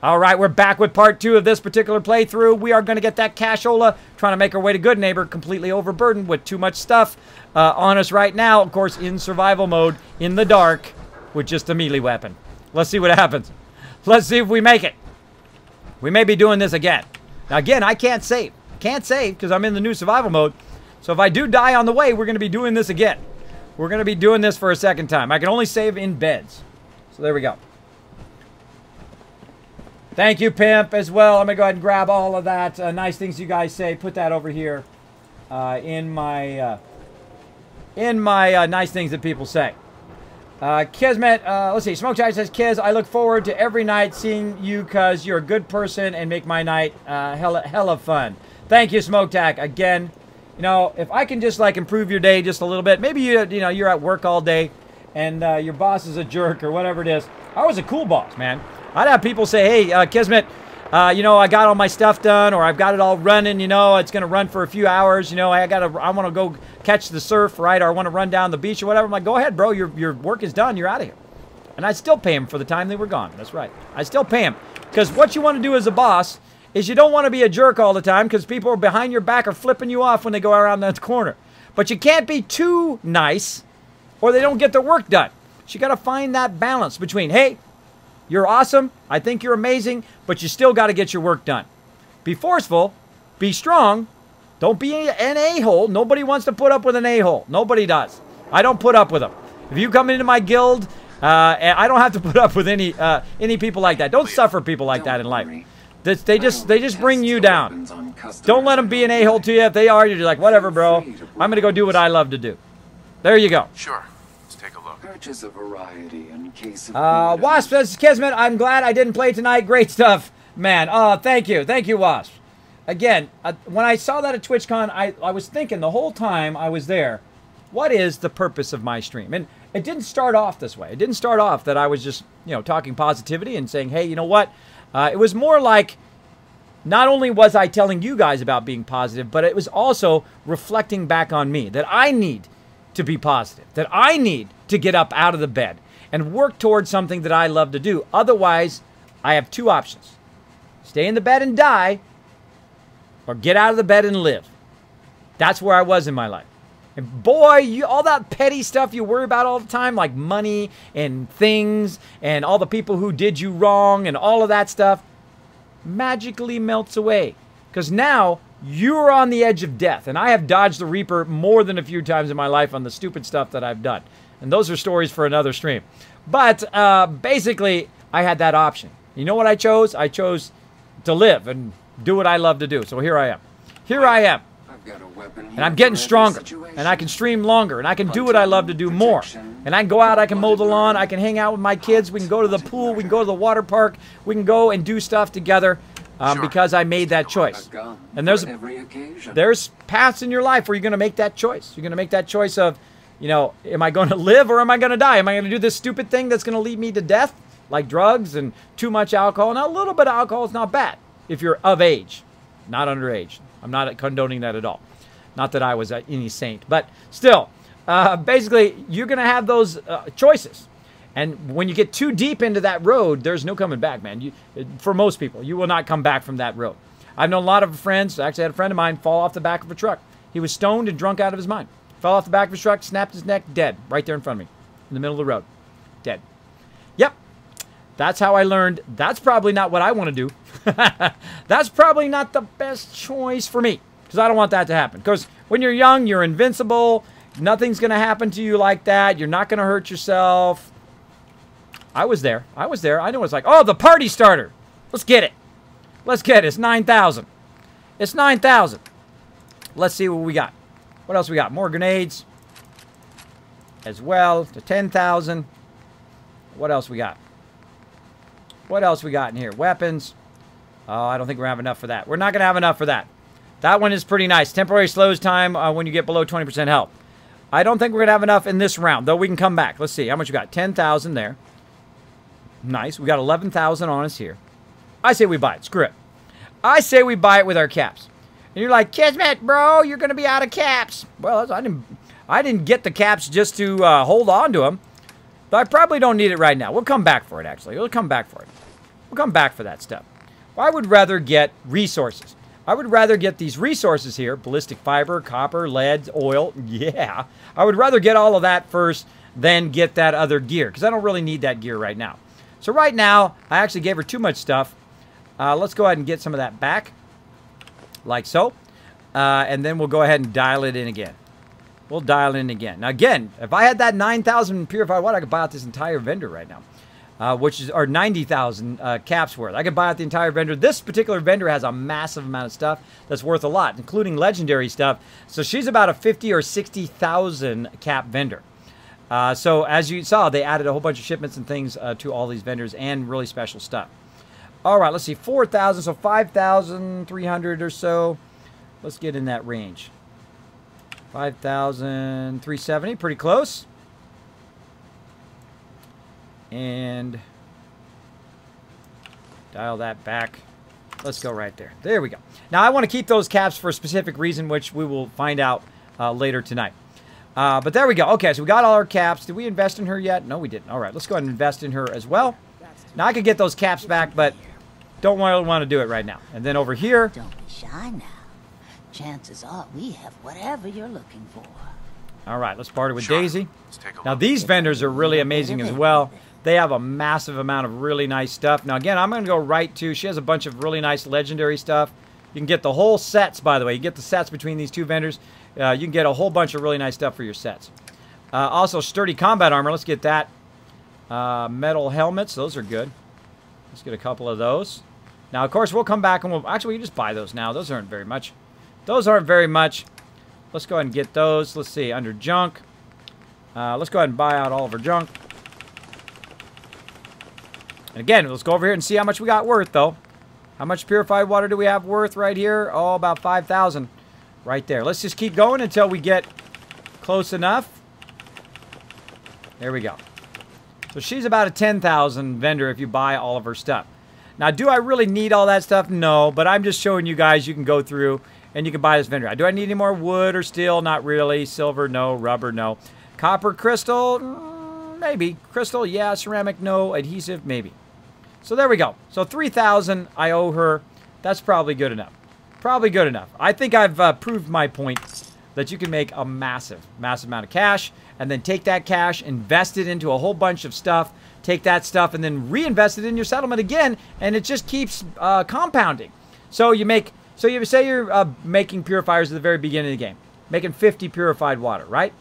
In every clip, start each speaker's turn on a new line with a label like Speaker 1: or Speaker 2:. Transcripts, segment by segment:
Speaker 1: All right, we're back with part 2 of this particular playthrough. We are going to get that cashola, trying to make our way to Good Neighbor, completely overburdened with too much stuff on us right now. Of course, in survival mode, in the dark, with just a melee weapon. Let's see what happens. Let's see if we make it. We may be doing this again. Now, again, I can't save. Can't save because I'm in the new survival mode. So if I do die on the way, we're going to be doing this again. We're going to be doing this for a second time. I can only save in beds. So there we go. Thank you, Pimp, as well. I'm going to go ahead and grab all of that. Nice things you guys say. Put that over here in my nice things that people say. Kismet, let's see. Smoke Giant says, Kiz, I look forward to every night seeing you because you're a good person and make my night hella fun. Thank you, Smoke Tack. Again, you know, if I can just like improve your day just a little bit, maybe you know you're at work all day and your boss is a jerk or whatever it is. I was a cool boss, man. I'd have people say, hey, Kismet, you know, I got all my stuff done, or I've got it all running, you know, it's going to run for a few hours, you know, I want to go catch the surf, right, or I want to run down the beach or whatever. I'm like, go ahead, bro, your work is done, you're out of here. And I still pay him for the time they were gone. That's right. I still pay him. Because what you want to do as a boss is you don't want to be a jerk all the time because people are behind your back are flipping you off when they go around that corner. But you can't be too nice or they don't get their work done. So you got to find that balance between, hey, you're awesome, I think you're amazing, but you still got to get your work done. Be forceful, be strong, don't be an a-hole. Nobody wants to put up with an a-hole. Nobody does. I don't put up with them. If you come into my guild, I don't have to put up with any people like that. Don't suffer people like that in life. They just bring you down. Don't let them be an a-hole to you. If they are, you're like, whatever, bro. I'm going to go do what I love to do. There you go.
Speaker 2: Sure. Take a look.
Speaker 3: Purchase a variety in case of
Speaker 1: Wasp says, Kismet, I'm glad I didn't play tonight. Great stuff, man. Oh, thank you. Thank you, Wasp. Again, when I saw that at TwitchCon, I was thinking the whole time I was there, what is the purpose of my stream? And it didn't start off this way. It didn't start off that I was just, you know, talking positivity and saying, hey, you know what? It was more like, not only was I telling you guys about being positive, but it was also reflecting back on me, that I need to be positive, that I need to get up out of the bed and work towards something that I love to do. Otherwise, I have two options. Stay in the bed and die, or get out of the bed and live. That's where I was in my life. And boy, all that petty stuff you worry about all the time, like money and things and all the people who did you wrong and all of that stuff, magically melts away. Because now, you're on the edge of death. And I have dodged the Reaper more than a few times in my life on the stupid stuff that I've done. And those are stories for another stream. But basically, I had that option. You know what I chose? I chose to live and do what I love to do. So here I am. Here I am.
Speaker 3: I've got a weapon
Speaker 1: and I'm getting stronger. And I can stream longer. And I can do what I love to do more. And I can go out. I can mow the lawn. I can hang out with my kids. We can go to the pool. We can go to the water park. We can go and do stuff together. Because I made that choice. And there's paths in your life where you're going to make that choice. You're going to make that choice of, you know, am I going to live or am I going to die? Am I going to do this stupid thing that's going to lead me to death, like drugs and too much alcohol? Now, a little bit of alcohol is not bad if you're of age, not underage. I'm not condoning that at all. Not that I was any saint, but still, basically, you're going to have those choices. And when you get too deep into that road, there's no coming back, man. For most people, you will not come back from that road. I've known a lot of friends. I actually had a friend of mine fall off the back of a truck. He was stoned and drunk out of his mind. Fell off the back of his truck, snapped his neck, dead. Right there in front of me. In the middle of the road. Dead. Yep. That's how I learned. That's probably not what I want to do. That's probably not the best choice for me. Because I don't want that to happen. Because when you're young, you're invincible. Nothing's going to happen to you like that. You're not going to hurt yourself. I was there. I was there. I know what it's like. Oh, the party starter. Let's get it. Let's get it. It's 9,000. It's 9,000. Let's see what we got. What else we got? More grenades. As well. To 10,000. What else we got? What else we got in here? Weapons. Oh, I don't think we're going to have enough for that. We're not going to have enough for that. That one is pretty nice. Temporary slows time when you get below 20% health. I don't think we're going to have enough in this round, though we can come back. Let's see. How much we got? 10,000 there. Nice. We got 11,000 on us here. I say we buy it. Screw it. I say we buy it with our caps. And you're like, Kismet, bro, you're going to be out of caps. Well, I didn't get the caps just to hold on to them. But I probably don't need it right now. We'll come back for it, actually. We'll come back for it. We'll come back for that stuff. I would rather get resources. I would rather get these resources here. Ballistic fiber, copper, lead, oil. Yeah. I would rather get all of that first than get that other gear, because I don't really need that gear right now. So right now, I actually gave her too much stuff. Let's go ahead and get some of that back, like so. And then we'll go ahead and dial it in again. We'll dial in again. Now again, if I had that 9,000 purified water, I could buy out this entire vendor right now. Which is, or 90,000 caps worth. I could buy out the entire vendor. This particular vendor has a massive amount of stuff that's worth a lot, including legendary stuff. So she's about a 50 or 60,000 cap vendor. So as you saw, they added a whole bunch of shipments and things to all these vendors and really special stuff. All right, let's see, 4,000, so 5,300 or so. Let's get in that range. 5,370, pretty close. And dial that back. Let's go right there. There we go. Now, I want to keep those caps for a specific reason, which we will find out later tonight. But there we go. Okay, so we got all our caps. Did we invest in her yet? No, we didn't. All right, let's go ahead and invest in her as well. Now, I could get those caps back, but don't really want to do it right now. And then over here.
Speaker 2: Don't be shy now. Chances are we have whatever you're looking for.
Speaker 1: All right, let's barter with Daisy. Now, these vendors are really amazing as well. They have a massive amount of really nice stuff. Now, again, I'm going to go right to, she has a bunch of really nice legendary stuff. You can get the whole sets, by the way. You get the sets between these two vendors. You can get a whole bunch of really nice stuff for your sets. Also, sturdy combat armor. Let's get that. Metal helmets. Those are good. Let's get a couple of those. Now, of course, we'll come back and we'll... Actually, we can just buy those now. Those aren't very much. Those aren't very much. Let's go ahead and get those. Let's see. Under junk. Let's go ahead and buy out all of our junk. And again, let's go over here and see how much we got worth, though. How much purified water do we have worth right here? Oh, about 5,000 right there. Let's just keep going until we get close enough. There we go. So she's about a 10,000 vendor if you buy all of her stuff. Now, do I really need all that stuff? No, but I'm just showing you guys you can go through and you can buy this vendor. Do I need any more wood or steel? Not really. Silver, no. Rubber, no. Copper, crystal, maybe. Crystal, yeah. Ceramic, no. Adhesive, maybe. So there we go. So 3,000 I owe her. That's probably good enough. Probably good enough. I think I've proved my point that you can make a massive, massive amount of cash and then take that cash, invest it into a whole bunch of stuff, take that stuff and then reinvest it in your settlement again, and it just keeps compounding. So you make, so you say you're making purifiers at the very beginning of the game, making 50 purified water, right?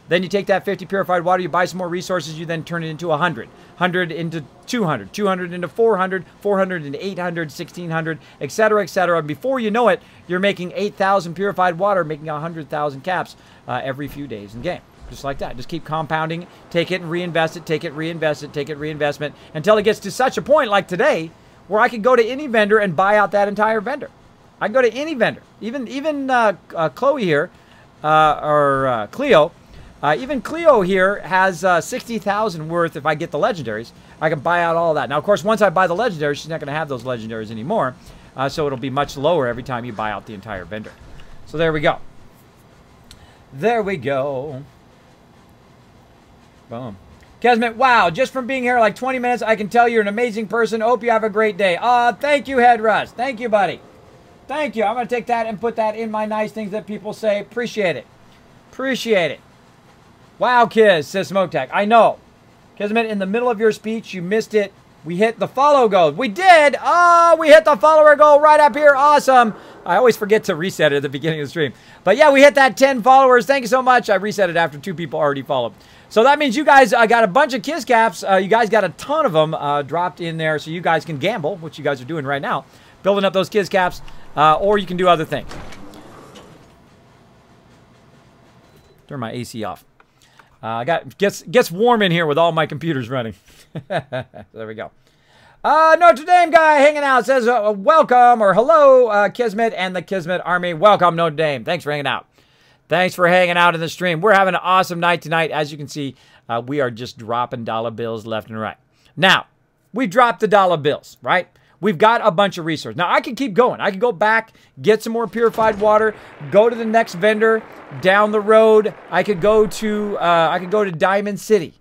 Speaker 1: Then you take that 50 purified water, you buy some more resources, you then turn it into 100. 100 into 200, 200 into 400, 400 into 800, 1600, etc., etc. And before you know it, you're making 8,000 purified water, making 100,000 caps every few days in game. Just like that. Just keep compounding, take it and reinvest it, take it, reinvest it, take it, reinvestment, until it gets to such a point like today where I could go to any vendor and buy out that entire vendor. I can go to any vendor. Even Chloe here, or Cleo, even Cleo here has 60,000 worth. If I get the legendaries, I can buy out all of that. Now, of course, once I buy the legendaries, she's not going to have those legendaries anymore. So it'll be much lower every time you buy out the entire vendor. So there we go. There we go. Boom. Kismet, wow, just from being here like 20 minutes, I can tell you're an amazing person. Hope you have a great day. Thank you, Head Rush. Thank you, buddy. Thank you. I'm going to take that and put that in my nice things that people say. Appreciate it. Appreciate it. Wow, Kiz, says Smoke-Tech. I know. Kismet, in the middle of your speech, you missed it. We hit the follow goal. We did. Oh, we hit the follower goal right up here. Awesome. I always forget to reset it at the beginning of the stream. But yeah, we hit that 10 followers. Thank you so much. I reset it after 2 people already followed. So that means you guys got a bunch of Kiz caps. You guys got a ton of them dropped in there so you guys can gamble, which you guys are doing right now, building up those Kiz caps, or you can do other things. Turn my AC off. Gets warm in here with all my computers running. There we go. Notre Dame guy hanging out says welcome or hello Kismet and the Kismet Army. Welcome Notre Dame. Thanks for hanging out. Thanks for hanging out in the stream. We're having an awesome night tonight. As you can see, we are just dropping dollar bills left and right. Now, we dropped the dollar bills, right? We've got a bunch of resources. Now, I can keep going. I can go back, get some more purified water, go to the next vendor down the road. I could go to Diamond City,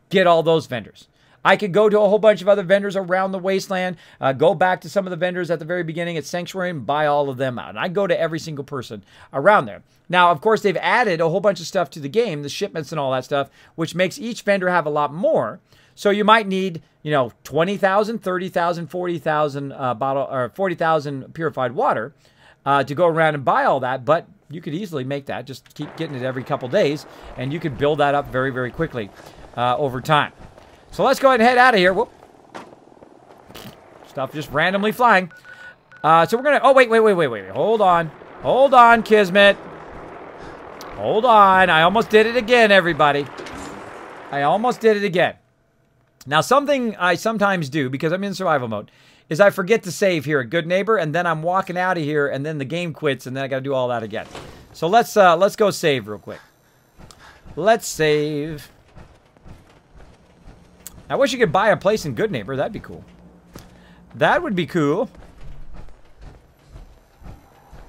Speaker 1: get all those vendors. I could go to a whole bunch of other vendors around the wasteland, go back to some of the vendors at the very beginning at Sanctuary and buy all of them out. And I go to every single person around there. Now, of course, they've added a whole bunch of stuff to the game, the shipments and all that stuff, which makes each vendor have a lot more. So you might need, 20,000, 30,000, 40,000 bottle or 40,000 purified water to go around and buy all that. But you could easily make that. Just keep getting it every couple days, and you could build that up very, very quickly over time. So let's go ahead and head out of here. Whoop. Stuff just randomly flying. So we're gonna. Oh wait. Hold on, Kismet. Hold on. I almost did it again, everybody. I almost did it again. Now, something I sometimes do, because I'm in survival mode, is I forget to save here at Good Neighbor, and then I'm walking out of here, and then the game quits, and then I got to do all that again. So let's go save real quick. Let's save. I wish you could buy a place in Good Neighbor. That'd be cool. That would be cool.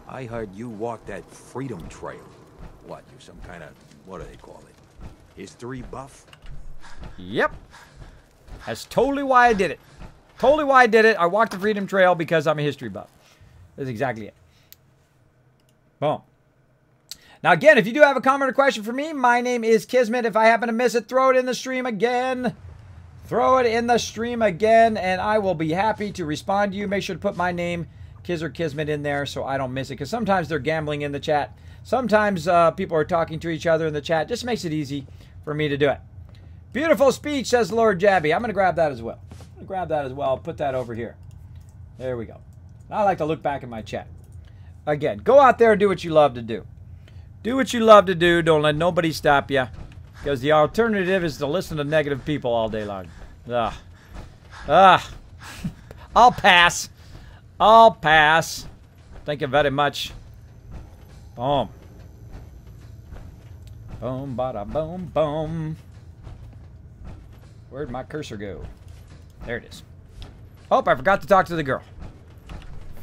Speaker 4: I heard you walk that Freedom Trail. What, you're some kind of, what do they call it? History buff?
Speaker 1: Yep. That's totally why I did it. Totally why I did it. I walked the Freedom Trail because I'm a history buff. That's exactly it. Boom. Now, again, if you do have a comment or question for me, my name is Kismet. If I happen to miss it, throw it in the stream again. Throw it in the stream again, and I will be happy to respond to you. Make sure to put my name, Kiz or Kismet, in there so I don't miss it, because sometimes they're gambling in the chat. Sometimes people are talking to each other in the chat. Just makes it easy for me to do it. Beautiful speech, says Lord Jabby. I'm going to grab that as well. I'm going to grab that as well. I'll put that over here. There we go. I like to look back at my chat. Again, go out there and do what you love to do. Do what you love to do. Don't let nobody stop you. Because the alternative is to listen to negative people all day long. I'll pass. I'll pass. Thank you very much. Boom. Boom, bada, boom, boom. Where'd my cursor go? There it is. Oh, I forgot to talk to the girl.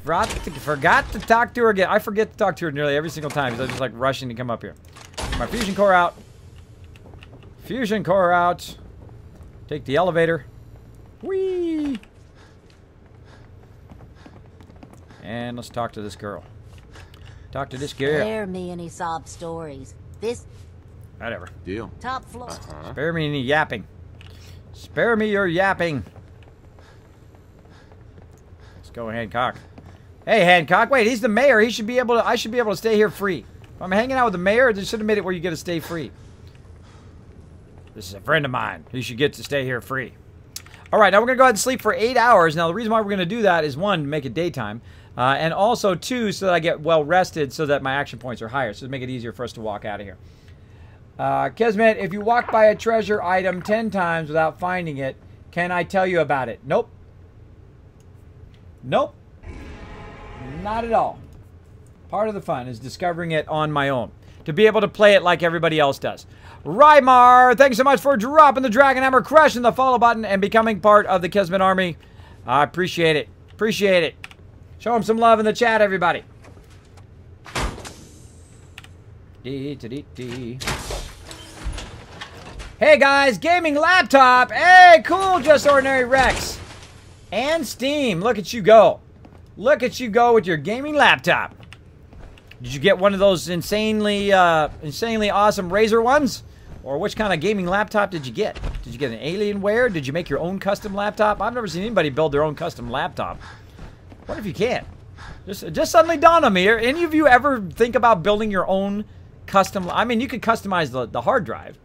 Speaker 1: Forgot to talk to her again. I forget to talk to her nearly every single time because I'm just like rushing to come up here. My fusion core out. Fusion core out. Take the elevator. Whee! And let's talk to this girl. Talk to this girl.
Speaker 2: Spare me any sob stories. This
Speaker 1: Whatever.
Speaker 4: Deal.
Speaker 2: top floor.
Speaker 1: Spare me any yapping. Spare me your yapping. Let's go, Hancock. Hey, Hancock. Wait, he's the mayor. He should be able to. I should be able to stay here free. If I'm hanging out with the mayor, they should have made it where you get to stay free. This is a friend of mine. He should get to stay here free. All right, now we're going to go ahead and sleep for 8 hours. Now, the reason why we're going to do that is, one, to make it daytime. And also, two, so that I get well rested so that my action points are higher. So to make it easier for us to walk out of here. Kismet, if you walk by a treasure item 10 times without finding it, can I tell you about it? Nope. Nope. Not at all. Part of the fun is discovering it on my own. To be able to play it like everybody else does. Rymar, thanks so much for dropping the Dragon Hammer, crushing the follow button, and becoming part of the Kismet Army. I appreciate it. Appreciate it. Show him some love in the chat, everybody. Hey, guys. Gaming laptop. Hey, cool. Just Ordinary Rex. And Steam. Look at you go. Look at you go with your gaming laptop. Did you get one of those insanely awesome Razer ones? Or which kind of gaming laptop did you get? Did you get an Alienware? Did you make your own custom laptop? I've never seen anybody build their own custom laptop. What if you can? Just suddenly dawned on me. Any of you ever think about building your own custom? I mean, you could customize the hard drive.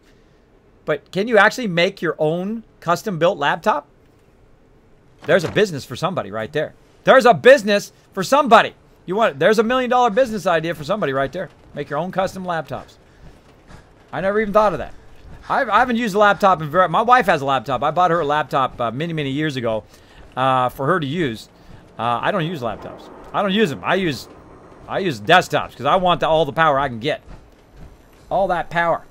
Speaker 1: But can you actually make your own custom-built laptop? There's a business for somebody right there. There's a business for somebody. There's $1 million business idea for somebody right there. Make your own custom laptops. I never even thought of that. I haven't used a laptop in my wife has a laptop. I bought her a laptop many years ago for her to use. I don't use laptops. I don't use them. I use desktops because I want all the power I can get. All that power.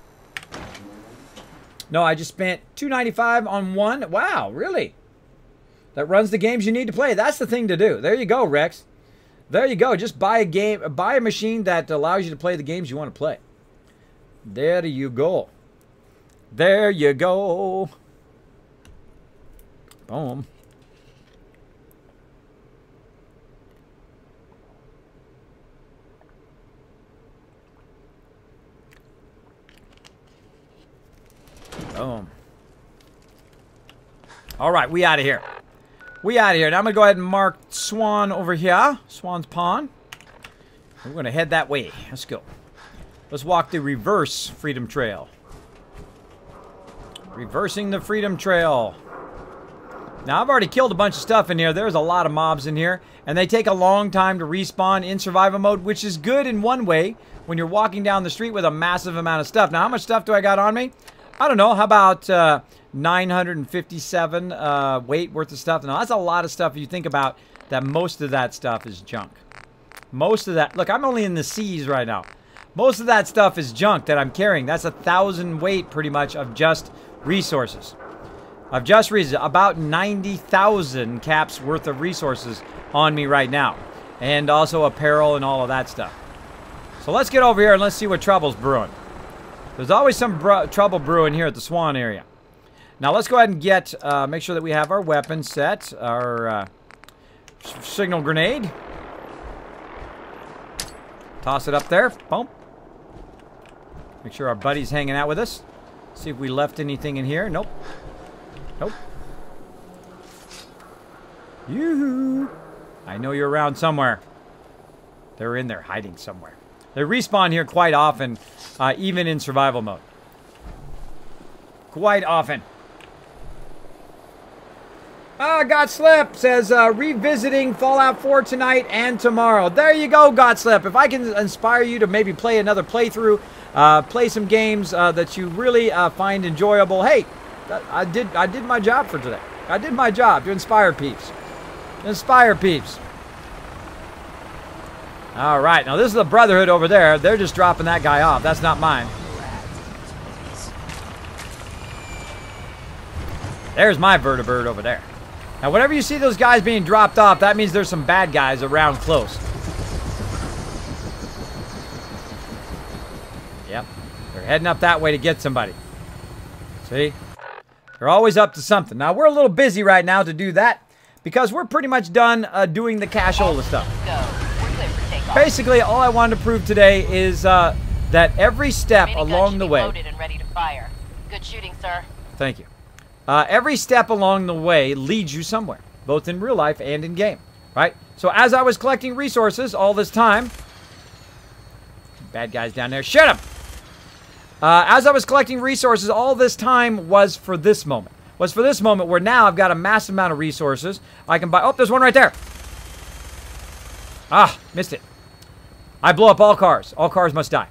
Speaker 1: No, I just spent $295 on one. Wow, really? That runs the games you need to play. That's the thing to do. There you go, Rex. There you go. Just buy a machine that allows you to play the games you want to play. There you go. There you go. Boom. Boom. All right, we out of here. We out of here. Now I'm going to go ahead and mark Swan over here. Swan's Pond. We're going to head that way. Let's go. Let's walk the reverse Freedom Trail. Reversing the Freedom Trail. Now, I've already killed a bunch of stuff in here. There's a lot of mobs in here. And they take a long time to respawn in survival mode, which is good in one way when you're walking down the street with a massive amount of stuff. Now, how much stuff do I got on me? I don't know. How about 957 weight worth of stuff? Now, that's a lot of stuff if you think about that. Most of that stuff is junk. Most of that... Look, I'm only in the C's right now. Most of that stuff is junk that I'm carrying. That's 1,000 weight, pretty much, of just resources. Of just resources. About 90,000 caps worth of resources on me right now. And also apparel and all of that stuff. So let's get over here and let's see what trouble's brewing. There's always some trouble brewing here at the Swan area. Now let's go ahead and get, make sure that we have our weapon set, our signal grenade. Toss it up there. Boom. Make sure our buddy's hanging out with us. See if we left anything in here. Nope. Nope. Yoo-hoo. I know you're around somewhere. They're in there hiding somewhere. They respawn here quite often, even in survival mode. Quite often. God Slip says, revisiting Fallout 4 tonight and tomorrow. There you go, God Slip. If I can inspire you to maybe play another playthrough, play some games that you really find enjoyable. Hey, I did my job for today. I did my job to inspire peeps. Inspire peeps. All right, now this is the Brotherhood over there. They're just dropping that guy off. That's not mine. There's my vertibird over there. Now, whenever you see those guys being dropped off, that means there's some bad guys around close. Yep, they're heading up that way to get somebody. See? They're always up to something. Now, we're a little busy right now to do that because we're pretty much done doing the cashola stuff. Basically, all I wanted to prove today is that every step along the way...
Speaker 5: Loaded and ready to fire. Good shooting, sir.
Speaker 1: Thank you. Every step along the way leads you somewhere, both in real life and in game, right? So as I was collecting resources all this time... Bad guys down there. Shut them! As I was collecting resources, all this time was for this moment. Was for this moment where now I've got a massive amount of resources. I can buy... Oh, there's one right there. Ah, missed it. I blow up all cars. All cars must die.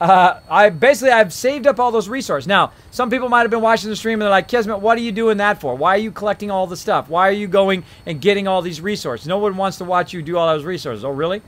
Speaker 1: I've saved up all those resources. Now, some people might have been watching the stream and they're like, Kismet, what are you doing that for? Why are you collecting all the stuff? Why are you going and getting all these resources? No one wants to watch you do all those resources. Oh, really?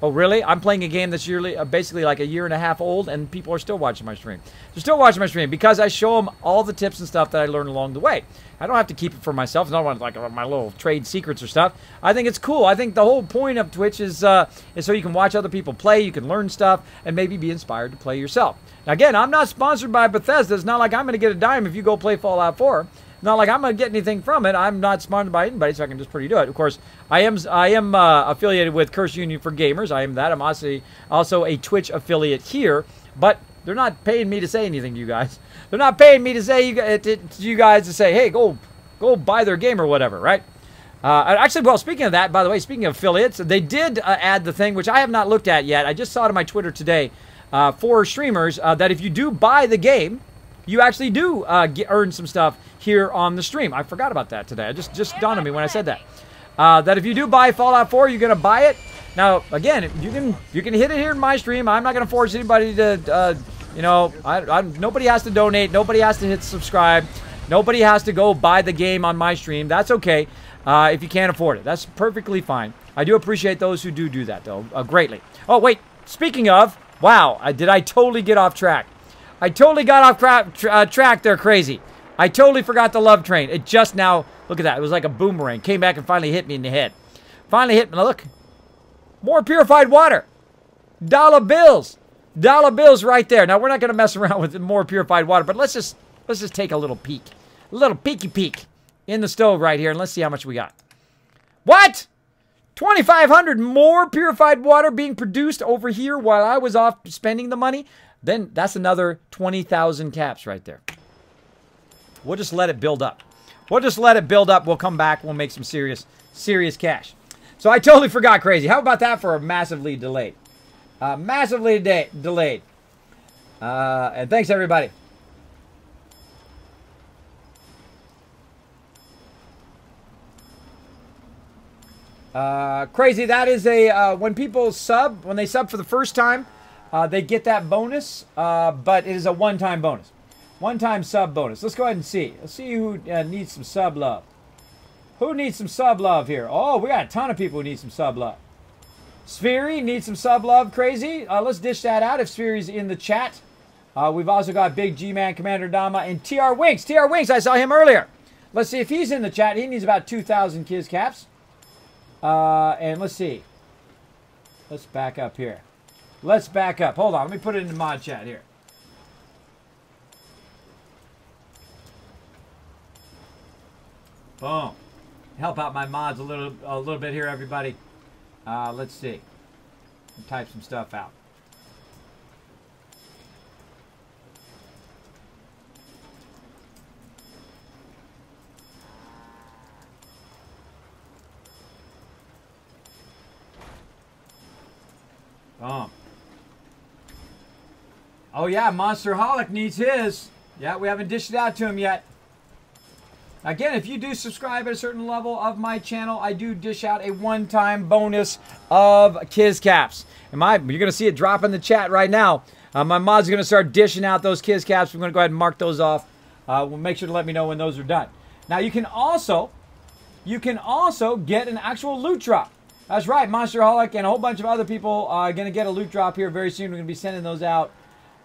Speaker 1: Oh, really? I'm playing a game that's yearly, basically like a year and a half old, and people are still watching my stream. They're still watching my stream because I show them all the tips and stuff that I learned along the way. I don't have to keep it for myself. It's not like my little trade secrets or stuff. I think it's cool. I think the whole point of Twitch is so you can watch other people play, you can learn stuff, and maybe be inspired to play yourself. Now, again, I'm not sponsored by Bethesda. It's not like I'm going to get a dime if you go play Fallout 4. Not like I'm going to get anything from it. I'm not sponsored by anybody, so I can just pretty do it. Of course, I am affiliated with Curse Union for Gamers. I am that. I'm also a Twitch affiliate here, but they're not paying me to say anything to you guys. They're not paying me to say to you guys to say, hey, go buy their game or whatever, right? Actually, well, speaking of that, by the way, speaking of affiliates, they did add the thing, which I have not looked at yet. I just saw it on my Twitter today for streamers that if you do buy the game, you actually do earn some stuff here on the stream. I forgot about that today. It just dawned on me when I said that. That if you do buy Fallout 4, you're going to buy it. Now, again, you can hit it here in my stream. I'm not going to force anybody to, nobody has to donate. Nobody has to hit subscribe. Nobody has to go buy the game on my stream. That's okay if you can't afford it. That's perfectly fine. I do appreciate those who do that, though, greatly. Oh, wait. Speaking of, wow, did I totally get off track? I totally got off track there, crazy. I totally forgot the love train. It just now, look at that. It was like a boomerang. Came back and finally hit me in the head. Finally hit me. Look. More purified water. Dolla Bills. Dolla Bills right there. Now, we're not going to mess around with more purified water, but let's just take a little peek. A little peeky peek. in the stove right here, and let's see how much we got. What? 2,500 more purified water being produced over here while I was off spending the money? Then that's another 20,000 caps right there. We'll just let it build up. We'll just let it build up. We'll come back. We'll make some serious cash. So I totally forgot, Crazy. How about that for a massively delayed? Massively delayed. And thanks, everybody. Crazy, that is a, when people sub, when they sub for the first time, they get that bonus, but it is a one-time bonus. One-time sub bonus. Let's go ahead and see. Let's see who needs some sub love. Who needs some sub love here? Oh, we got a ton of people who need some sub love. Sphery needs some sub love, Crazy. Let's dish that out if Sphery's in the chat. We've also got Big G-Man, Commander Dama, and TR Winks. TR Winks, I saw him earlier. Let's see if he's in the chat. He needs about 2,000 Kiz caps. And let's see. Let's back up here. Let's back up. Hold on. Let me put it in the mod chat here. Boom. Help out my mods a little bit here, everybody. Let's see. Type some stuff out. Boom. Oh yeah, Monster Holic needs his. Yeah, we haven't dished it out to him yet. Again, if you do subscribe at a certain level of my channel, I do dish out a one-time bonus of Kiz caps. You're going to see it drop in the chat right now. My mods are going to start dishing out those Kiz caps. We're going to go ahead and mark those off. We'll make sure to let me know when those are done. Now, you can also get an actual loot drop. That's right, Monster Holic and a whole bunch of other people are going to get a loot drop here very soon. We're going to be sending those out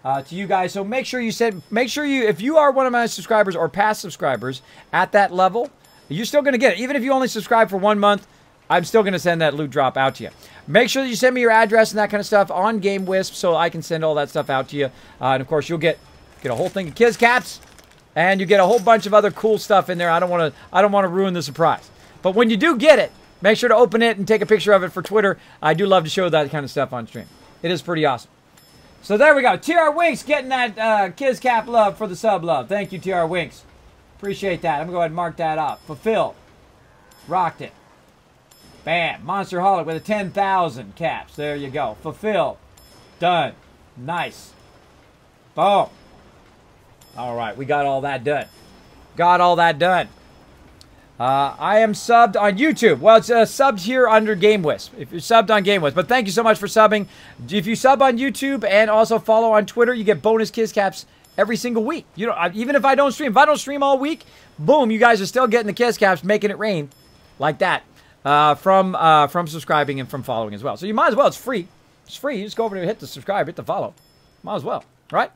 Speaker 1: to you guys. So make sure if you are one of my subscribers or past subscribers at that level, you're still going to get it. Even if you only subscribe for 1 month, I'm still going to send that loot drop out to you. Make sure that you send me your address and that kind of stuff on GameWisp so I can send all that stuff out to you. And of course, you'll get a whole thing of Kiz caps, and you get a whole bunch of other cool stuff in there. I don't want to ruin the surprise. But when you do get it, make sure to open it and take a picture of it for Twitter. I do love to show that kind of stuff on stream. It is pretty awesome. So there we go. TR Winks getting that Kiz cap love for the sub love. Thank you, TR Winks. Appreciate that. I'm going to go ahead and mark that up. Fulfilled. Rocked it. Bam. Monster Holic with a 10,000 caps. There you go. Fulfilled. Done. Nice. Boom. All right. We got all that done. Got all that done. I am subbed on YouTube. Well, it's subbed here under GameWisp. If you're subbed on GameWisp. But thank you so much for subbing. If you sub on YouTube and also follow on Twitter, you get bonus Kiz caps every single week. You know, even if I don't stream. If I don't stream all week, boom, you guys are still getting the Kiz caps, making it rain like that from subscribing and from following as well. So you might as well. It's free. It's free. You just go over and hit the subscribe, hit the follow. Might as well, right?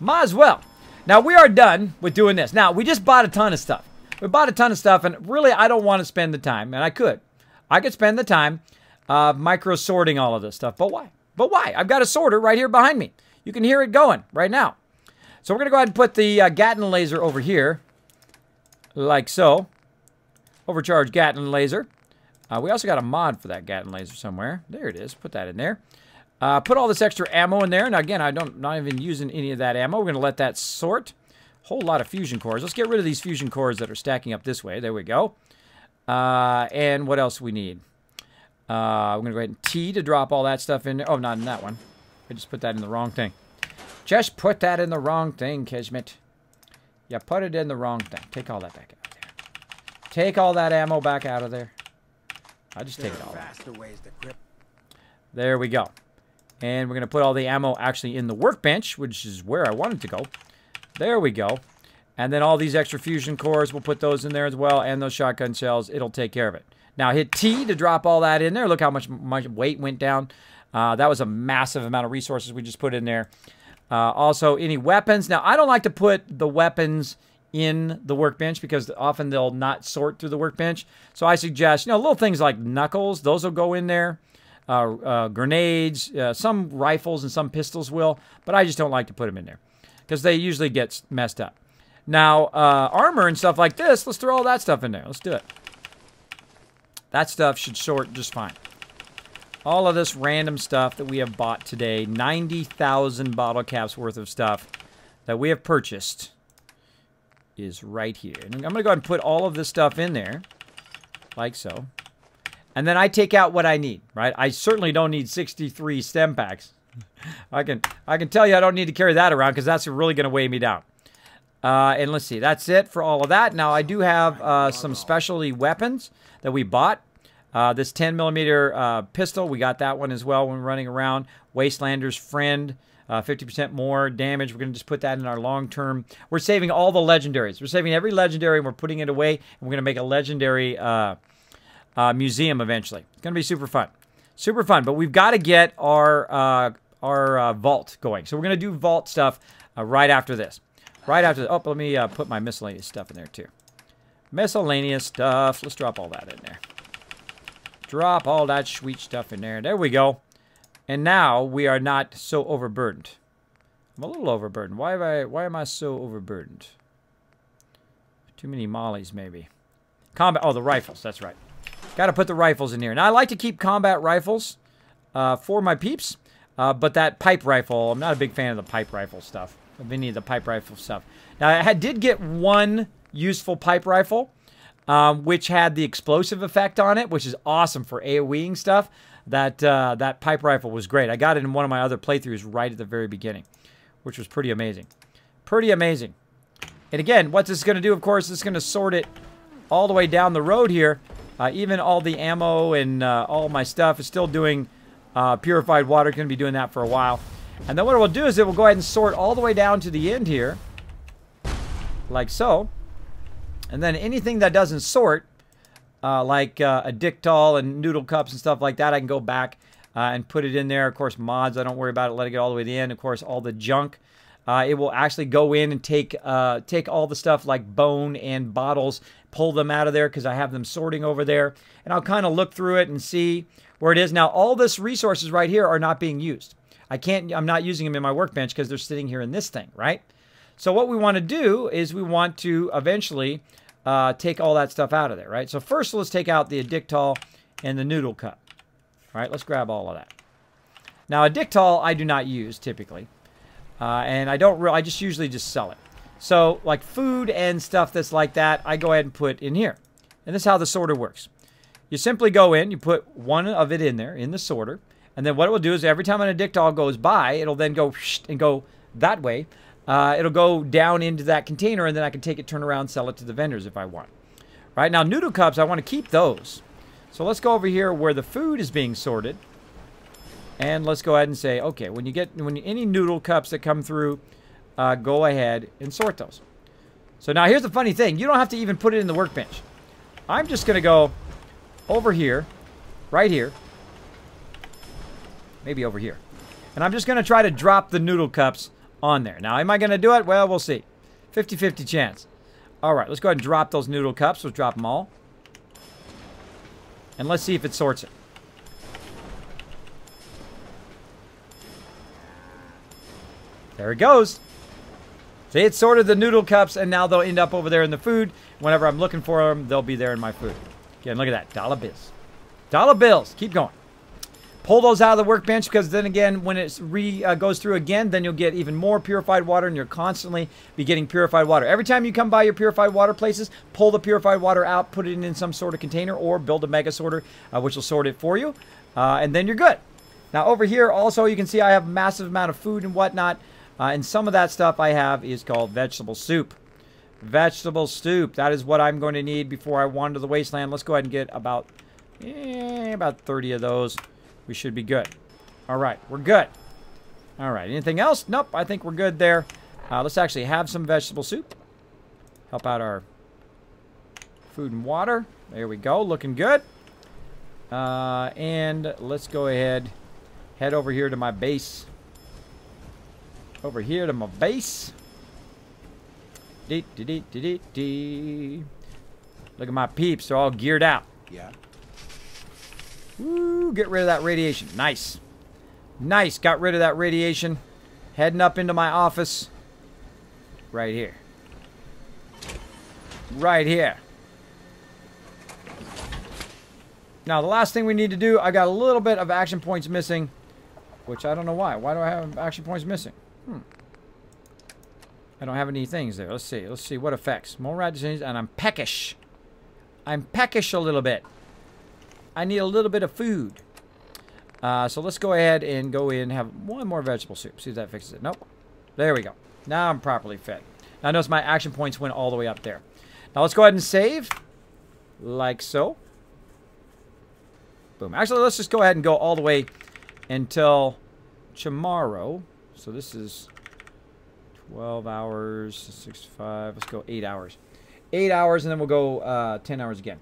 Speaker 1: Might as well. Now, we are done with doing this. Now, we just bought a ton of stuff. We bought a ton of stuff, and really, I don't want to spend the time, and I could. I could spend the time micro-sorting all of this stuff, but why? But why? I've got a sorter right here behind me. You can hear it going right now. So we're going to go ahead and put the Gatling laser over here, like so. Overcharged Gatling laser. We also got a mod for that Gatling laser somewhere. There it is. Put that in there. Put all this extra ammo in there. Now, again, not even using any of that ammo. We're going to let that sort. Whole lot of fusion cores. Let's get rid of these fusion cores that are stacking up this way. There we go. And what else we need? We're going to go ahead and T to drop all that stuff in there. Oh, not in that one. I just put that in the wrong thing. Just put that in the wrong thing, Kismet. You put it in the wrong thing. Take all that back out of there. Take all that ammo back out of there. I'll just take it all out. There we go. And we're going to put all the ammo actually in the workbench, which is where I wanted to go. There we go. And then all these extra fusion cores, we'll put those in there as well, and those shotgun shells. It'll take care of it. Now hit T to drop all that in there. Look how much weight went down. That was a massive amount of resources we just put in there. Also, any weapons. Now, I don't like to put the weapons in the workbench because often they'll not sort through the workbench. So I suggest, little things like knuckles. Those will go in there. Grenades. Some rifles and some pistols will. But I just don't like to put them in there because they usually get messed up. Now, armor and stuff like this, let's throw all that stuff in there. Let's do it. That stuff should sort just fine. All of this random stuff that we have bought today, 90,000 bottle caps worth of stuff that we have purchased is right here. And I'm going to go ahead and put all of this stuff in there, like so. And then I take out what I need, right? I certainly don't need 63 stem packs. I can tell you I don't need to carry that around because that's really going to weigh me down. And let's see, that's it for all of that. Now, I do have some specialty weapons that we bought. This 10mm pistol, we got that one as well when running around. Wastelander's Friend, 50% more damage. We're going to just put that in our long-term. We're saving all the legendaries. We're saving every legendary, and we're putting it away. And we're going to make a legendary museum eventually. It's going to be super fun. Super fun, but we've got to get our vault going. So we're going to do vault stuff right after this. Right after, oh, let me put my miscellaneous stuff in there too. Miscellaneous stuff. Let's drop all that in there. Drop all that sweet stuff in there. There we go. And now we are not so overburdened. I'm a little overburdened. Why am I so overburdened? Too many mollies, maybe. Combat. Oh, the rifles. That's right. Got to put the rifles in here. Now I like to keep combat rifles for my peeps, but that pipe rifle, I'm not a big fan of the pipe rifle stuff. Of any of the pipe rifle stuff. Now I did get one useful pipe rifle, which had the explosive effect on it, which is awesome for AoEing stuff. That pipe rifle was great. I got it in one of my other playthroughs right at the very beginning, which was pretty amazing. Pretty amazing. And again, what this is going to do, of course, is going to sort it all the way down the road here. Even all the ammo and all my stuff is still doing purified water. Going to be doing that for a while. And then what it will do is it will go ahead and sort all the way down to the end here, like so. And then anything that doesn't sort, like a Dictol and noodle cups and stuff like that, I can go back and put it in there. Of course, mods, I don't worry about it. Let it get all the way to the end. Of course, all the junk, it will actually go in and take all the stuff like bone and bottles, pull them out of there because I have them sorting over there. And I'll kind of look through it and see where it is. Now, all this resources right here are not being used. I'm not using them in my workbench because they're sitting here in this thing, right? So what we want to do is we want to eventually take all that stuff out of there, right? So first, let's take out the Dictol and the noodle cup. All right, let's grab all of that. Now, a Dictol I do not use typically, and I just usually just sell it. So like food and stuff that's like that, I go ahead and put in here. And this is how the sorter works. You simply go in, you put one of it in there in the sorter. And then what it will do is every time a Dictol goes by, it'll then go and go that way. It'll go down into that container, and then I can take it, turn around, sell it to the vendors if I want. Right now, noodle cups, I want to keep those. So let's go over here where the food is being sorted. And let's go ahead and say, okay, when any noodle cups that come through, go ahead and sort those. So now here's the funny thing. You don't have to even put it in the workbench. I'm just going to go over here, right here. Maybe over here. And I'm just going to try to drop the noodle cups on there. Now, am I going to do it? Well, we'll see. 50-50 chance. All right, let's go ahead and drop those noodle cups. Let's drop them all. And let's see if it sorts it. There it goes. See, it sorted the noodle cups, and now they'll end up over there in the food. Whenever I'm looking for them, they'll be there in my food. Again, look at that. Dollar bills. Dollar bills. Keep going. Pull those out of the workbench, because then again, when it goes through again, then you'll get even more purified water, and you'll constantly be getting purified water. Every time you come by your purified water places, pull the purified water out, put it in some sort of container, or build a mega sorter, which will sort it for you, and then you're good. Now over here, also, you can see I have a massive amount of food and whatnot, and some of that stuff I have is called vegetable soup. Vegetable soup. That is what I'm going to need before I wander the wasteland. Let's go ahead and get about 30 of those. We should be good. All right, we're good. All right, anything else? Nope, I think we're good there. Let's actually have some vegetable soup. Help out our food and water. There we go, looking good. And let's go ahead, head over here to my base. Over here to my base. Look at my peeps, they're all geared out.
Speaker 4: Yeah.
Speaker 1: Woo, get rid of that radiation. Nice. Nice, got rid of that radiation. Heading up into my office. Right here. right here. Now, the last thing we need to do, I got a little bit of action points missing, which I don't know why. Why do I have action points missing? I don't have any things there. Let's see. Let's see what effects. More rat disease, and I'm peckish. I'm peckish a little bit. I need a little bit of food. So let's go ahead and go in and have one more vegetable soup. See if that fixes it. Nope. There we go. Now I'm properly fed. Now notice my action points went all the way up there. Now let's go ahead and save. Like so. Boom. Actually, let's just go ahead and go all the way until tomorrow. So this is 12 hours, 65. Let's go 8 hours. 8 hours, and then we'll go 10 hours again.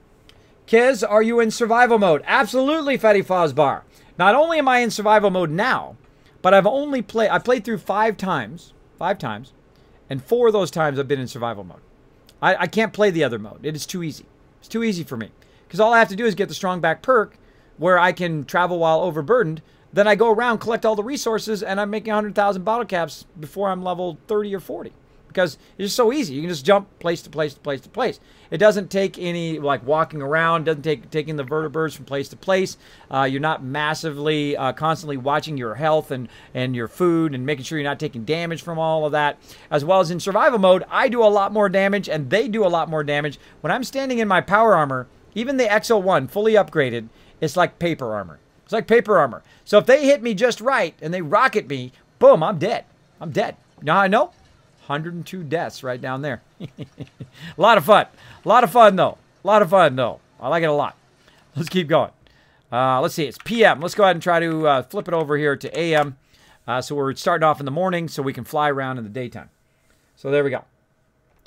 Speaker 1: Kiz, are you in survival mode? Absolutely, Fetty Fozbar. Not only am I in survival mode now, but I played through 5 times. 5 times. And 4 of those times I've been in survival mode. I can't play the other mode. It is too easy. It's too easy for me. Because all I have to do is get the strong back perk where I can travel while overburdened. Then I go around, collect all the resources, and I'm making 100,000 bottle caps before I'm level 30 or 40. Because it's just so easy. You can just jump place to place to place to place. It doesn't take any, like, walking around. It doesn't take taking the vertebrates from place to place. You're not massively, constantly watching your health and your food and making sure you're not taking damage from all of that. As well as in survival mode, I do a lot more damage, and they do a lot more damage. When I'm standing in my power armor, even the X01, fully upgraded, it's like paper armor. It's like paper armor. So if they hit me just right and they rocket me, boom, I'm dead. I'm dead. You know how I know? 102 deaths right down there. A lot of fun. A lot of fun, though. A lot of fun, though. I like it a lot. Let's keep going. Let's see. It's PM. Let's go ahead and try to flip it over here to AM. So we're starting off in the morning so we can fly around in the daytime. So there we go.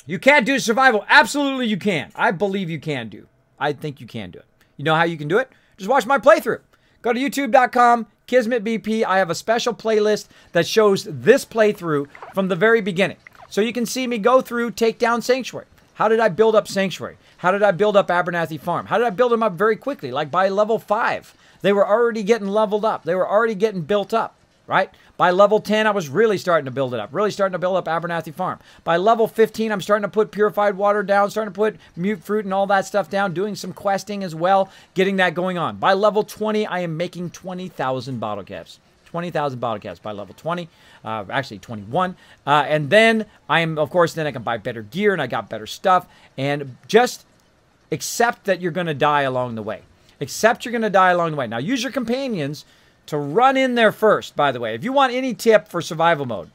Speaker 1: You can't do survival. Absolutely you can. I believe you can do. I think you can do it. You know how you can do it? Just watch my playthrough. Go to youtube.com, KismetBP. I have a special playlist that shows this playthrough from the very beginning. So you can see me go through, take down Sanctuary. How did I build up Sanctuary? How did I build up Abernathy Farm? How did I build them up very quickly? Like by level 5, they were already getting leveled up. They were already getting built up, right? By level 10, I was really starting to build it up. Really starting to build up Abernathy Farm. By level 15, I'm starting to put purified water down, starting to put mute fruit and all that stuff down, doing some questing as well, getting that going on. By level 20, I am making 20,000 bottle caps. 20,000 bottle caps by level 20, actually 21. And then I am, of course, then I can buy better gear and I got better stuff. And just accept that you're going to die along the way. Accept you're going to die along the way. Now, use your companions to run in there first, by the way. If you want any tip for survival mode,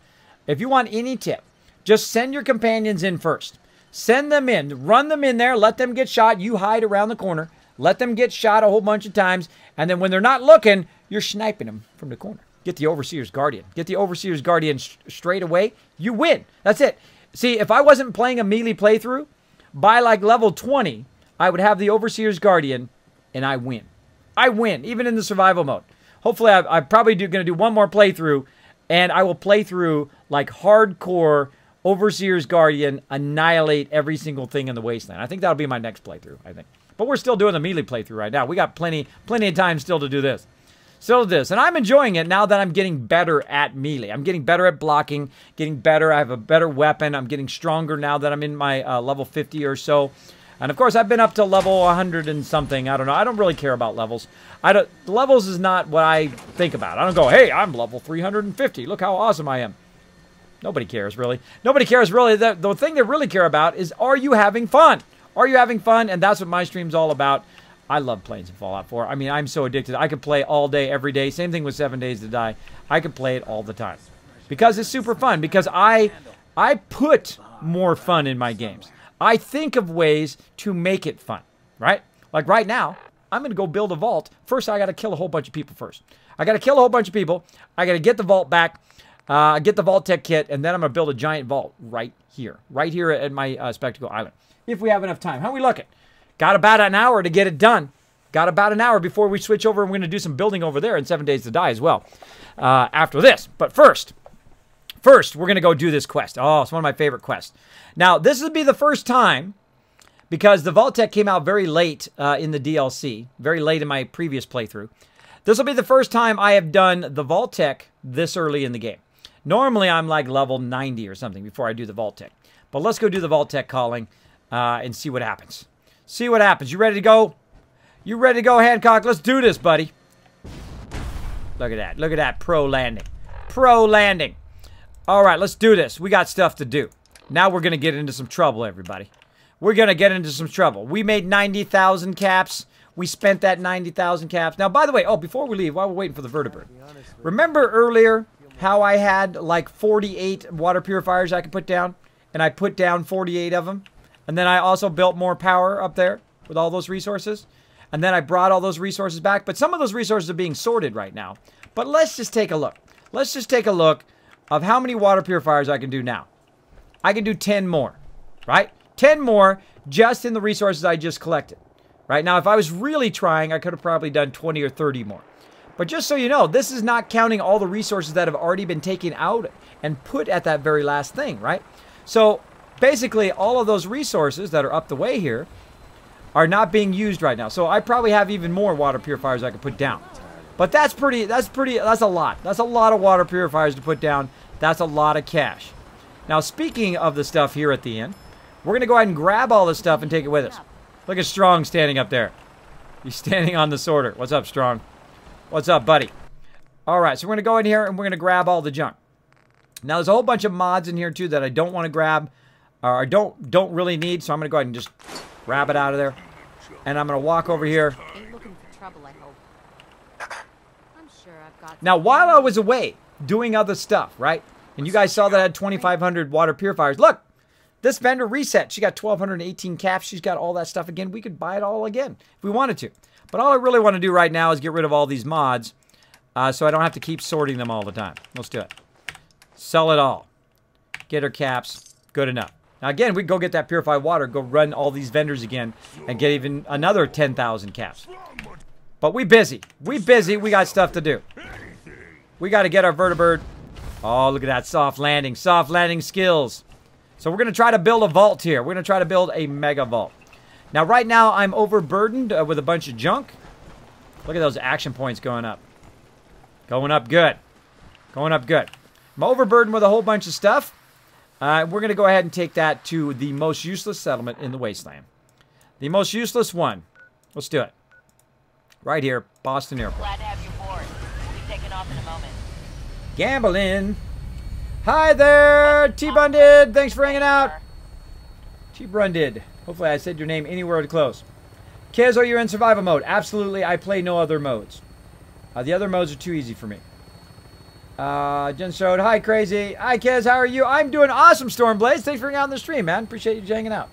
Speaker 1: if you want any tip, just send your companions in first. Send them in. Run them in there. Let them get shot. You hide around the corner. Let them get shot a whole bunch of times. And then when they're not looking, you're sniping them from the corner. Get the Overseer's Guardian. Get the Overseer's Guardian straight away. You win. That's it. See, if I wasn't playing a melee playthrough, by like level 20, I would have the Overseer's Guardian, and I win. I win, even in the survival mode. Hopefully, I'm probably going to do one more playthrough, and I will play through like hardcore Overseer's Guardian, annihilate every single thing in the wasteland. I think that'll be my next playthrough, I think. But we're still doing the melee playthrough right now. We got plenty of time still to do this. Still this. And I'm enjoying it now that I'm getting better at melee. I'm getting better at blocking, getting better. I have a better weapon. I'm getting stronger now that I'm in my level 50 or so. And of course, I've been up to level 100 and something. I don't know. I don't really care about levels. Levels is not what I think about. I don't go, hey, I'm level 350. Look how awesome I am. Nobody cares, really. Nobody cares, really. The thing they really care about is, are you having fun? Are you having fun? And that's what my stream's all about. I love playing some Fallout 4. I mean, I'm so addicted. I could play all day, every day. Same thing with 7 Days to Die. I could play it all the time. Because it's super fun. Because I put more fun in my games. I think of ways to make it fun, right? Like right now, I'm going to go build a vault. First, I got to kill a whole bunch of people first. I got to kill a whole bunch of people. I got to get the vault back, get the vault-tec kit, and then I'm going to build a giant vault right here at my Spectacle Island. If we have enough time. How are we looking? Got about an hour to get it done. Got about an hour before we switch over, and we're going to do some building over there in 7 Days to Die as well after this. But first, we're going to go do this quest. Oh, it's one of my favorite quests. Now, this would be the first time, because the vault-tec came out very late in the DLC, very late in my previous playthrough. This will be the first time I have done the vault-tec this early in the game. Normally, I'm like level 90 or something before I do the vault-tec. But let's go do the vault-tec calling. and see what happens. See what happens. You ready to go? You ready to go, Hancock? Let's do this, buddy. Look at that. Look at that. Pro landing. Pro landing. All right, let's do this. We got stuff to do. Now we're going to get into some trouble, everybody. We're going to get into some trouble. We made 90,000 caps. We spent that 90,000 caps. Now, by the way, oh, before we leave, while we're waiting for the vertebrate, remember earlier how I had like 48 water purifiers I could put down? And I put down 48 of them. And then I also built more power up there with all those resources. And then I brought all those resources back. But some of those resources are being sorted right now. But let's just take a look. Let's just take a look of how many water purifiers I can do now. I can do 10 more, right? 10 more just in the resources I just collected. Right now, if I was really trying, I could have probably done 20 or 30 more. But just so you know, this is not counting all the resources that have already been taken out and put at that very last thing, right? So basically, all of those resources that are up the way here are not being used right now. So I probably have even more water purifiers I could put down. But that's a lot. That's a lot of water purifiers to put down. That's a lot of cash. Now, speaking of the stuff here at the end, we're going to go ahead and grab all this stuff and take it with us. Look at Strong standing up there. He's standing on the sorter. What's up, Strong? What's up, buddy? All right, so we're going to go in here and we're going to grab all the junk. Now, there's a whole bunch of mods in here, too, that I don't want to grab or don't really need, so I'm going to go ahead and just grab it out of there. And I'm going to walk over here.
Speaker 6: Ain't looking for trouble, I hope. I'm sure I've got...
Speaker 1: Now, while I was away doing other stuff, right? And you guys saw that I had 2,500 water purifiers. Look, this vendor reset. She got 1,218 caps. She's got all that stuff again. We could buy it all again if we wanted to. But all I really want to do right now is get rid of all these mods so I don't have to keep sorting them all the time. Let's do it. Sell it all. Get her caps. Good enough. Now, again, we can go get that purified water, go run all these vendors again, and get even another 10,000 caps. But we busy. We busy. We got stuff to do. We got to get our vertebrate. Oh, look at that soft landing. Soft landing skills. So we're going to try to build a vault here. We're going to try to build a mega vault. Now, right now, I'm overburdened with a bunch of junk. Look at those action points going up. Going up good. Going up good. I'm overburdened with a whole bunch of stuff. We're going to go ahead and take that to the most useless settlement in the wasteland. The most useless one. Let's do it. Right here, Boston Airport.
Speaker 5: Glad to have you aboard. We'll be taking off in a moment.
Speaker 1: Gambling. Hi there, T-Bunded. Thanks for hanging out. T-Brunded. Hopefully I said your name anywhere close. Kiz, are you in survival mode? Absolutely. I play no other modes. The other modes are too easy for me. Jen showed. Hi, Crazy. Hi, Kiz. How are you? I'm doing awesome, Stormblaze. Thanks for hanging out on the stream, man. Appreciate you hanging out.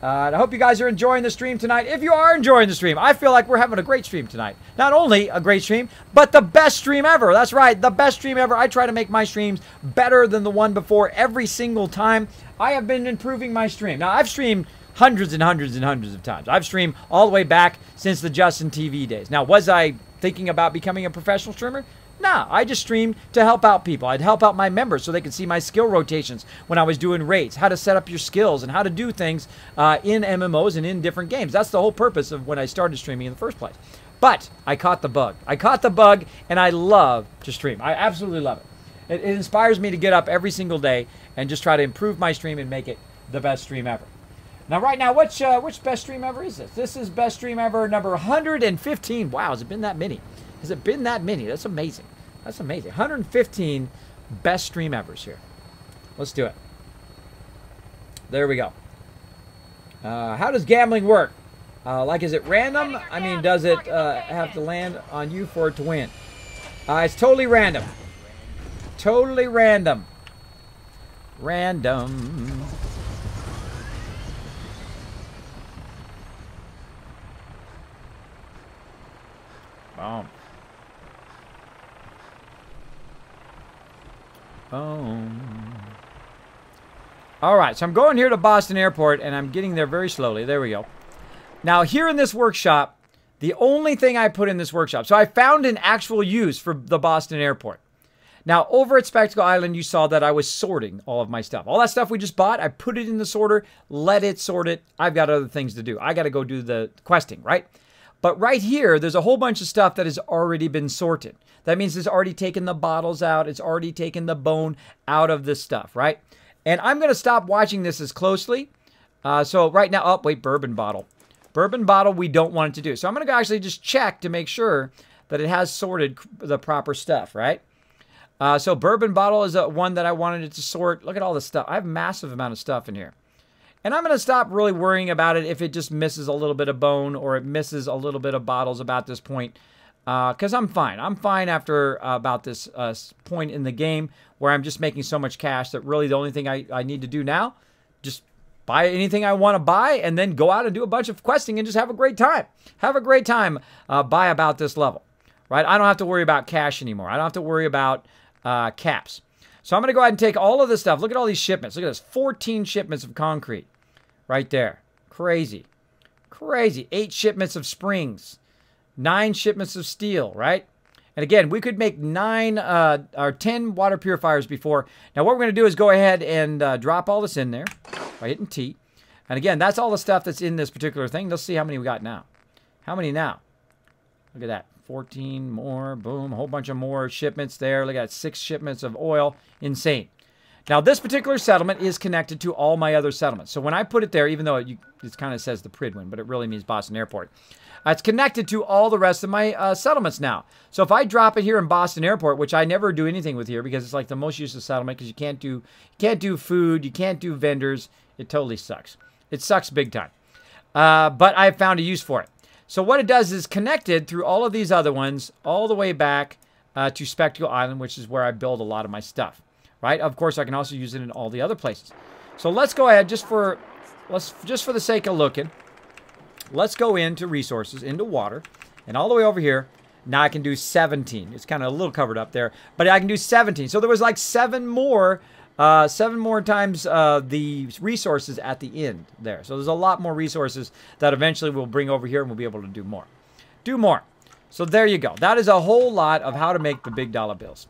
Speaker 1: And I hope you guys are enjoying the stream tonight. If you are enjoying the stream, I feel like we're having a great stream tonight. Not only a great stream, but the best stream ever. That's right, the best stream ever. I try to make my streams better than the one before every single time. I have been improving my stream. Now, I've streamed hundreds and hundreds and hundreds of times. I've streamed all the way back since the Justin TV days. Now, was I thinking about becoming a professional streamer? Nah, I just streamed to help out people. I'd help out my members so they could see my skill rotations when I was doing raids, how to set up your skills, and how to do things in MMOs and in different games. That's the whole purpose of when I started streaming in the first place. But I caught the bug. I caught the bug, and I love to stream. I absolutely love it. It inspires me to get up every single day and just try to improve my stream and make it the best stream ever. Now, right now, which best stream ever is this? This is best stream ever number 115. Wow, has it been that many? Has it been that many? That's amazing. That's amazing. 115 best stream evers here. Let's do it. There we go. How does gambling work? Like, is it random? I mean, does it have to land on you for it to win? It's totally random. Totally random. Random. Boom. Boom. All right, so I'm going here to Boston Airport, and I'm getting there very slowly. There we go. Now, here in this workshop, the only thing I put in this workshop, so I found an actual use for the Boston Airport. Now, over at Spectacle Island, you saw that I was sorting all of my stuff. All that stuff we just bought, I put it in the sorter, let it sort it. I've got other things to do. I got to go do the questing, right? But right here, there's a whole bunch of stuff that has already been sorted. That means it's already taken the bottles out. It's already taken the bone out of this stuff, right? And I'm going to stop watching this as closely So right now, oh, wait, bourbon bottle. Bourbon bottle, we don't want it to do. So I'm going to actually just check to make sure that it has sorted the proper stuff, right? So bourbon bottle is one that I wanted it to sort. Look at all this stuff. I have a massive amount of stuff in here. And I'm going to stop really worrying about it if it just misses a little bit of bone or it misses a little bit of bottles about this point. Because I'm fine. I'm fine after about this point in the game where I'm just making so much cash that really the only thing I need to do now, just buy anything I want to buy and then go out and do a bunch of questing and just have a great time. Have a great time by about this level, right? I don't have to worry about cash anymore. I don't have to worry about caps. So I'm going to go ahead and take all of this stuff. Look at all these shipments. Look at this. 14 shipments of concrete right there. Crazy. Crazy. 8 shipments of springs. 9 shipments of steel, right? And again, we could make 9 or 10 water purifiers before. Now what we're going to do is go ahead and drop all this in there by hitting T. And again, that's all the stuff that's in this particular thing. Let's see how many we got now. How many now? Look at that. 14 more. Boom. A whole bunch of more shipments there. Look at that. 6 shipments of oil. Insane. Now, this particular settlement is connected to all my other settlements. So when I put it there, even though it kind of says the Pridwin, but it really means Boston Airport. It's connected to all the rest of my settlements now. So if I drop it here in Boston Airport, which I never do anything with here because it's like the most useless settlement because you can't do food, you can't do vendors. It totally sucks. It sucks big time. But I found a use for it. So what it does is connected through all of these other ones all the way back to Spectacle Island, which is where I build a lot of my stuff. Right? Of course, I can also use it in all the other places. So let's go ahead just for the sake of looking. Let's go into resources, into water, and all the way over here. Now I can do 17. It's kind of a little covered up there, but I can do 17. So there was like 7 more times the resources at the end there. So there's a lot more resources that eventually we'll bring over here and we'll be able to do more. So there you go. That is a whole lot of how to make the big dollar bills.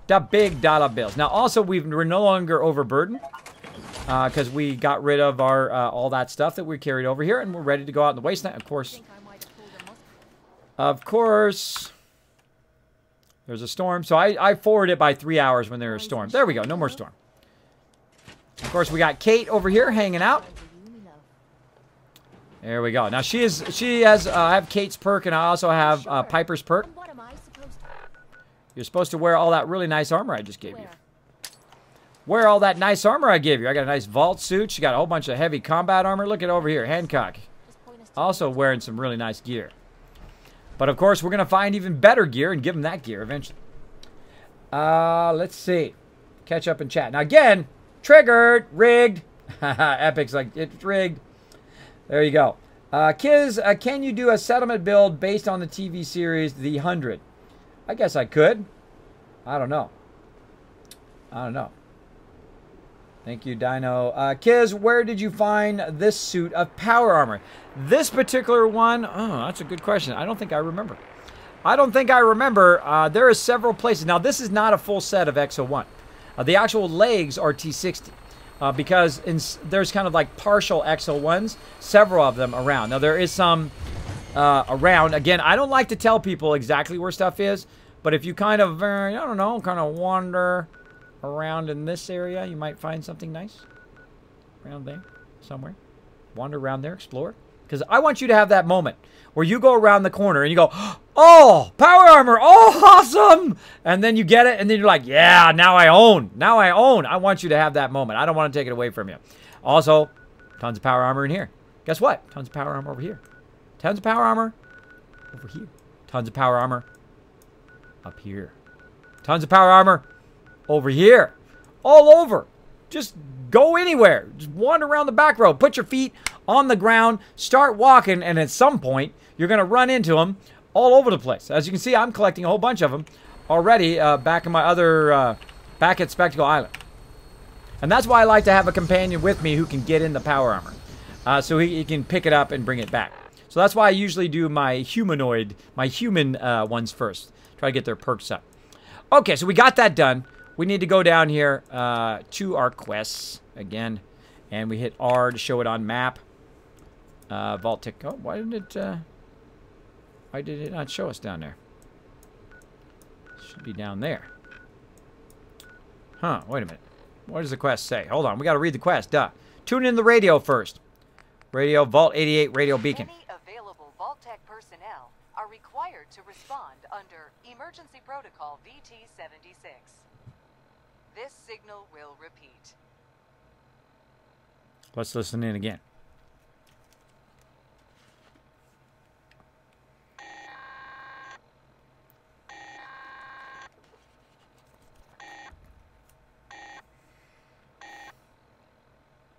Speaker 1: The big dollar bills. Now also we're no longer overburdened. Because we got rid of our all that stuff that we carried over here, and we're ready to go out in the wasteland. Of course, there's a storm. So I forwarded it by 3 hours when there was a storm. There we go. No more storm. Of course, we got Kate over here hanging out. There we go. Now she has I have Kate's perk, and I also have Piper's perk. You're supposed to wear all that really nice armor I just gave you. Wear all that nice armor I gave you. I got a nice vault suit. She got a whole bunch of heavy combat armor. Look at over here. Hancock. Also wearing some really nice gear. But of course, we're going to find even better gear and give him that gear eventually. Let's see. Catch up and chat. Now again, triggered, rigged. Epic's like, it's rigged. There you go. Kiz, can you do a settlement build based on the TV series The 100? I guess I could. I don't know. Thank you, Dino. Kiz, where did you find this suit of power armor? This particular one, oh, that's a good question. I don't think I remember. There are several places. Now, this is not a full set of X01. The actual legs are T60 because there's kind of like partial X01s, several of them around. Now, there is some around. Again, I don't like to tell people exactly where stuff is, but if you kind of, I don't know, kind of wander around in this area, you might find something nice around there somewhere. Wander around there, explore, because I want you to have that moment where you go around the corner and you go, oh, power armor, oh, awesome, and then you get it and then you're like, yeah, now I own. I want you to have that moment. I don't want to take it away from you. Also, tons of power armor in here. Guess what? Tons of power armor over here. Tons of power armor over here. Tons of power armor up here. Tons of power armor over here. All over. Just go anywhere. Just wander around the back road. Put your feet on the ground. Start walking. And at some point, you're going to run into them all over the place. As you can see, I'm collecting a whole bunch of them already back in my other, back at Spectacle Island. And that's why I like to have a companion with me who can get in the power armor. So he can pick it up and bring it back. So that's why I usually do my human ones first. Try to get their perks up. Okay, so we got that done. We need to go down here to our quests again, and we hit R to show it on map. vault-tec. Oh, why did it not show us down there? Should be down there. Huh? Wait a minute. What does the quest say? Hold on, we got to read the quest. Duh. Tune in the radio first. Radio, Vault 88 radio beacon.
Speaker 7: Any available vault-tec personnel are required to respond under Emergency Protocol VT-76. This signal will repeat.
Speaker 1: Let's listen in again.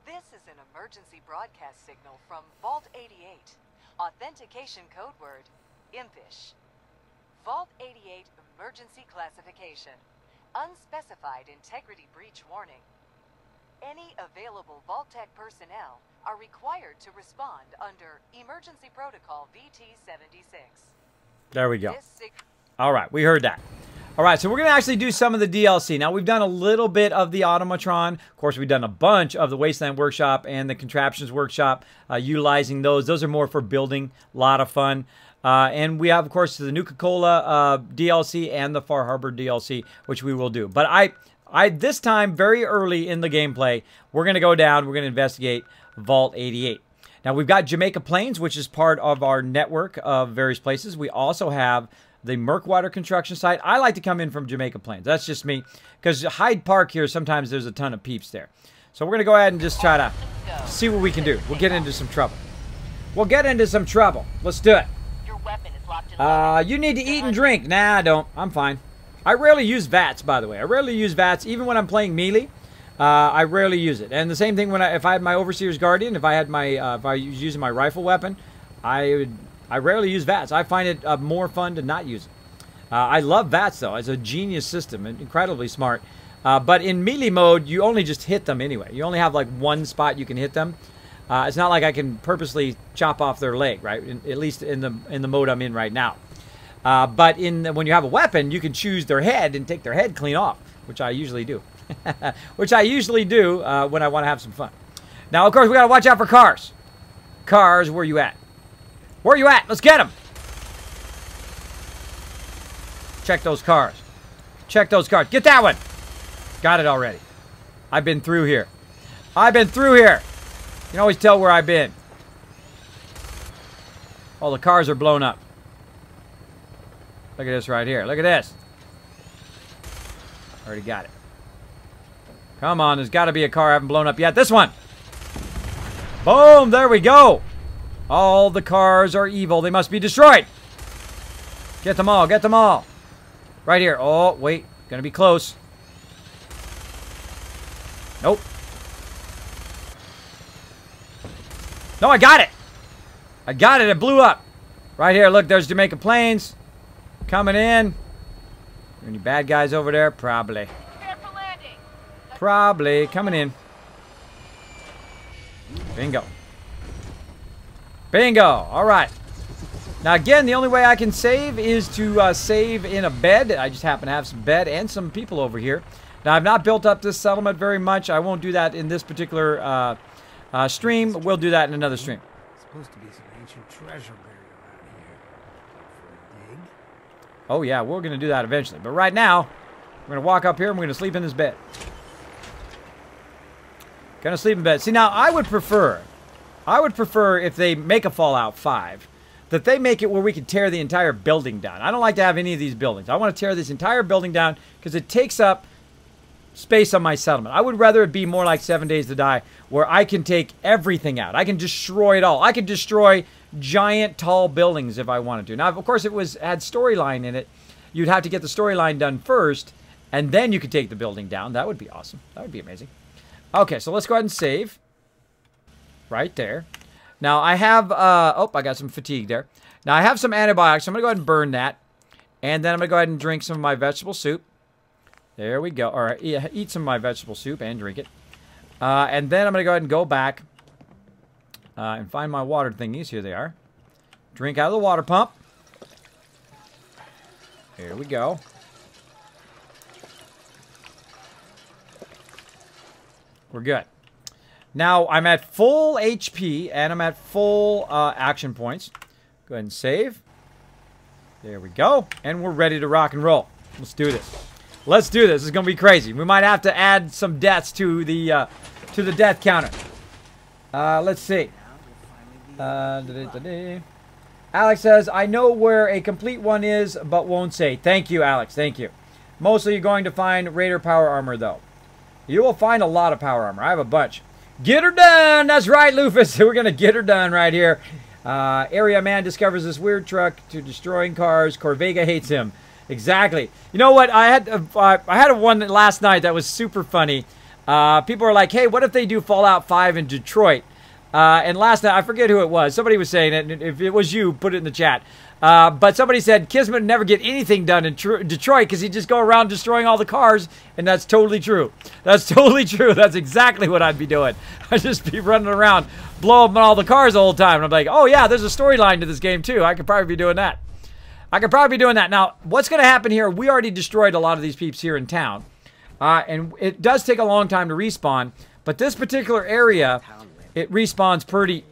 Speaker 7: This is an emergency broadcast signal from Vault 88. Authentication code word, impish. Vault 88 emergency classification. Unspecified integrity breach warning. Any available vault-tec personnel are required to respond under Emergency Protocol VT-76.
Speaker 1: There we go. All right, we heard that. All right, so we're going to actually do some of the DLC. Now, we've done a little bit of the Automatron. Of course, we've done a bunch of the Wasteland Workshop and the Contraptions Workshop, utilizing those. Those are more for building. A lot of fun. And we have, of course, the Nuka-Cola DLC and the Far Harbor DLC, which we will do. But I this time, very early in the gameplay, we're going to go down. We're going to investigate Vault 88. Now, we've got Jamaica Plains, which is part of our network of various places. We also have the Murkwater construction site. I like to come in from Jamaica Plains. That's just me. Because Hyde Park here, sometimes there's a ton of peeps there. So we're going to go ahead and just try to see what we can do. We'll get into some trouble. We'll get into some trouble. Let's do it.
Speaker 5: Your weapon is locked and
Speaker 1: You need to eat and drink. Nah, I don't. I'm fine. I rarely use VATS, by the way. I rarely use VATS, even when I'm playing melee. I rarely use it. And the same thing when if I had my Overseer's Guardian, if I was using my rifle weapon, I rarely use VATS. I find it more fun to not use it. I love VATS though. It's a genius system, incredibly smart. But in melee mode, you only just hit them anyway. You only have like one spot you can hit them. It's not like I can purposely chop off their leg, right? At least in the mode I'm in right now. But when you have a weapon, you can choose their head and take their head clean off, which I usually do. Which I usually do when I want to have some fun. Now, of course, we got to watch out for cars. Cars, where you at? Where you at? Let's get them. Check those cars. Check those cars. Get that one. Got it already. I've been through here. I've been through here. You can always tell where I've been. Oh, the cars are blown up. Look at this right here. Look at this. Already got it. Come on, there's got to be a car I haven't blown up yet. This one. Boom, there we go. All the cars are evil. They must be destroyed. Get them all, get them all. Right here. Oh, wait. Gonna be close. Nope. No, I got it. I got it. It blew up. Right here. Look, there's Jamaica Plains. Coming in. Any bad guys over there? Probably.
Speaker 5: Careful landing.
Speaker 1: Probably. Coming in. Bingo. Bingo. All right. Now, again, the only way I can save is to save in a bed. I just happen to have some bed and some people over here. Now, I've not built up this settlement very much. I won't do that in this particular stream. We'll do that in another stream.
Speaker 8: Supposed to be some ancient treasure buried around here. For a dig?
Speaker 1: Oh, yeah, we're going to do that eventually. But right now, we're going to walk up here and we're going to sleep in this bed. Going to sleep in bed. See, now, I would prefer if they make a Fallout 5, that they make it where we can tear the entire building down. I don't like to have any of these buildings. I want to tear this entire building down because it takes up space on my settlement. I would rather it be more like 7 Days to Die, where I can take everything out. I can destroy it all. I could destroy giant, tall buildings if I wanted to. Now, of course, it had storyline in it. You'd have to get the storyline done first, and then you could take the building down. That would be awesome. That would be amazing. Okay, so let's go ahead and save. Right there. Now, I have, oh, I got some fatigue there. Now, I have some antibiotics. I'm going to go ahead and burn that. And then I'm going to go ahead and drink some of my vegetable soup. There we go. Or eat some of my vegetable soup and drink it. And then I'm going to go ahead and go back and find my water thingies. Here they are. Drink out of the water pump. Here we go. We're good. Now, I'm at full HP, and I'm at full action points. Go ahead and save. There we go. And we're ready to rock and roll. Let's do this. Let's do this. This is going to be crazy. We might have to add some deaths to the death counter. Let's see. Alex says, I know where a complete one is, but won't say. Thank you, Alex. Thank you. Mostly you're going to find Raider power armor, though. You will find a lot of power armor. I have a bunch. Get her done! That's right, Lufus. We're going to get her done right here. Area man discovers this weird truck to destroying cars. Corvega hates him. Exactly. You know what? I had one last night that was super funny. People are like, hey, what if they do Fallout 5 in Detroit? And last night, I forget who it was. Somebody was saying it. And if it was you, put it in the chat. But somebody said Kismet would never get anything done in Detroit because he'd just go around destroying all the cars. And that's totally true. That's totally true. That's exactly what I'd be doing. I'd just be running around, blowing up all the cars the whole time. And I'm like, oh, yeah, there's a storyline to this game, too. I could probably be doing that. I could probably be doing that. Now, what's going to happen here, we already destroyed a lot of these peeps here in town. And it does take a long time to respawn. But this particular area, it respawns pretty...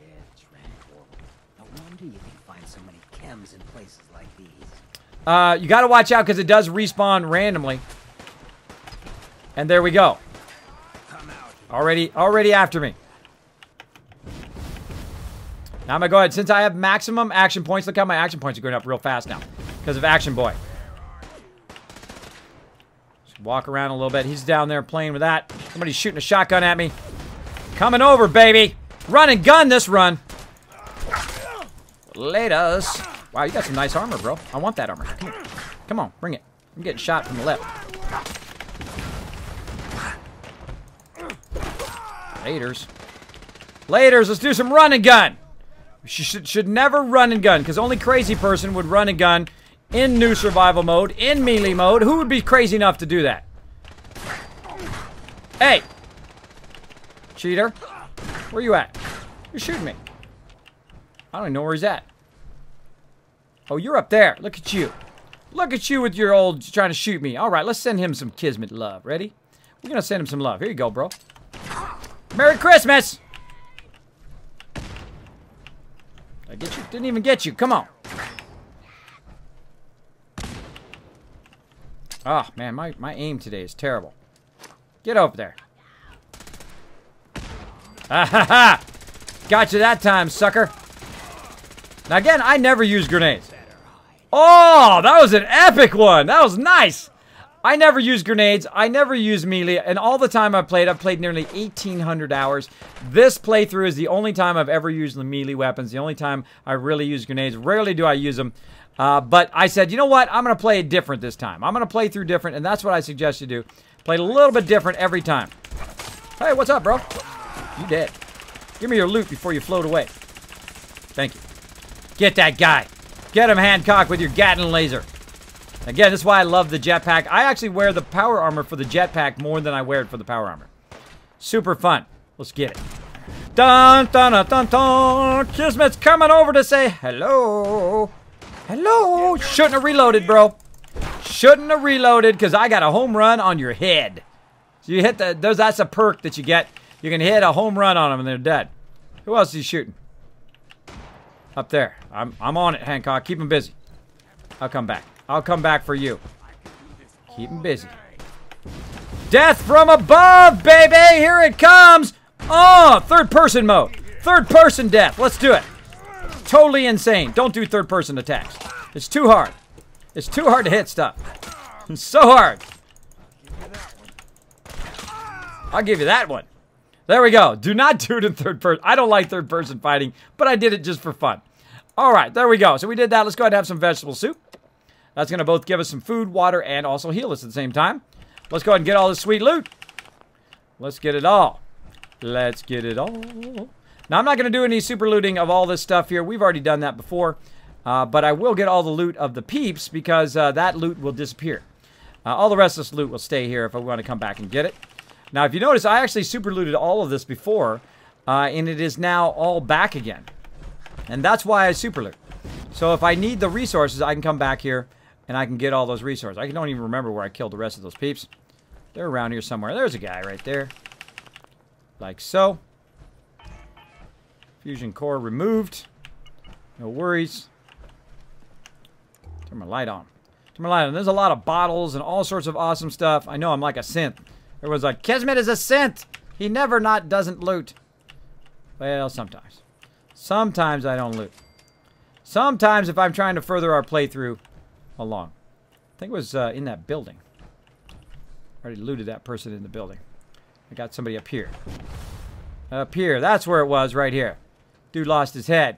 Speaker 9: No wonder you can find so many chems in places like these.
Speaker 1: You got to watch out because it does respawn randomly. And there we go. Already after me. Now I'm going to go ahead. Since I have maximum action points, look how my action points are going up real fast now. Because of Action Boy. Just walk around a little bit. He's down there playing with that. Somebody's shooting a shotgun at me. Coming over, baby. Run and gun this run. Laters. Wow, you got some nice armor, bro. I want that armor. Come on. Come on, bring it. I'm getting shot from the left. Laters. Laters, let's do some run and gun. Should never run and gun, because only crazy person would run and gun in new survival mode, in melee mode. Who would be crazy enough to do that? Hey! Cheater. Where you at? You're shooting me. I don't even know where he's at. Oh, you're up there. Look at you. Look at you with your old trying to shoot me. All right, let's send him some Kismet love. Ready? We're going to send him some love. Here you go, bro. Merry Christmas! Did I get you? Didn't even get you. Come on. Oh, man, my aim today is terrible. Get over there. Ah ha ha! Got you that time, sucker. Now, again, I never use grenades. Oh, that was an epic one. That was nice. I never use grenades. I never use melee. And all the time I've played nearly 1,800 hours. This playthrough is the only time I've ever used the melee weapons. The only time I really use grenades. Rarely do I use them. But I said, you know what? I'm going to play it different this time. I'm going to play through different. And that's what I suggest you do. Play it a little bit different every time. Hey, what's up, bro? You dead. Give me your loot before you float away. Thank you. Get that guy. Get him, Hancock, with your Gatling laser. Again, this is why I love the jetpack. I actually wear the power armor for the jetpack more than I wear it for the power armor. Super fun. Let's get it. Dun, dun, dun, dun, dun. Kismet's coming over to say hello. Hello. Shouldn't have reloaded, bro. Shouldn't have reloaded because I got a home run on your head. So you hit that's a perk that you get. You can hit a home run on them and they're dead. Who else is he shooting? Up there. I'm on it, Hancock. Keep him busy. I'll come back. I'll come back for you. Keep him busy. Death from above, baby! Here it comes! Oh, third person mode. Third person death. Let's do it. Totally insane. Don't do third person attacks. It's too hard. It's too hard to hit stuff. It's so hard. I'll give you that one. There we go. Do not do it in third person. I don't like third person fighting, but I did it just for fun. All right, there we go. So we did that. Let's go ahead and have some vegetable soup. That's going to both give us some food, water, and also heal us at the same time. Let's go ahead and get all this sweet loot. Let's get it all. Let's get it all. Now, I'm not going to do any super looting of all this stuff here. We've already done that before. But I will get all the loot of the peeps because that loot will disappear. All the rest of this loot will stay here if I want to come back and get it. Now, if you notice, I actually super looted all of this before. And it is now all back again. And that's why I super loot. So if I need the resources, I can come back here. And I can get all those resources. I don't even remember where I killed the rest of those peeps. They're around here somewhere. There's a guy right there. Like so. Fusion core removed. No worries. Turn my light on. Turn my light on. There's a lot of bottles and all sorts of awesome stuff. I know I'm like a synth. Everyone's like, Kismet is a synth. He never doesn't loot. Well, sometimes. Sometimes I don't loot. Sometimes if I'm trying to further our playthrough along. I think it was in that building. Already looted that person in the building. I got somebody up here. Up here. That's where it was, right here. Dude lost his head.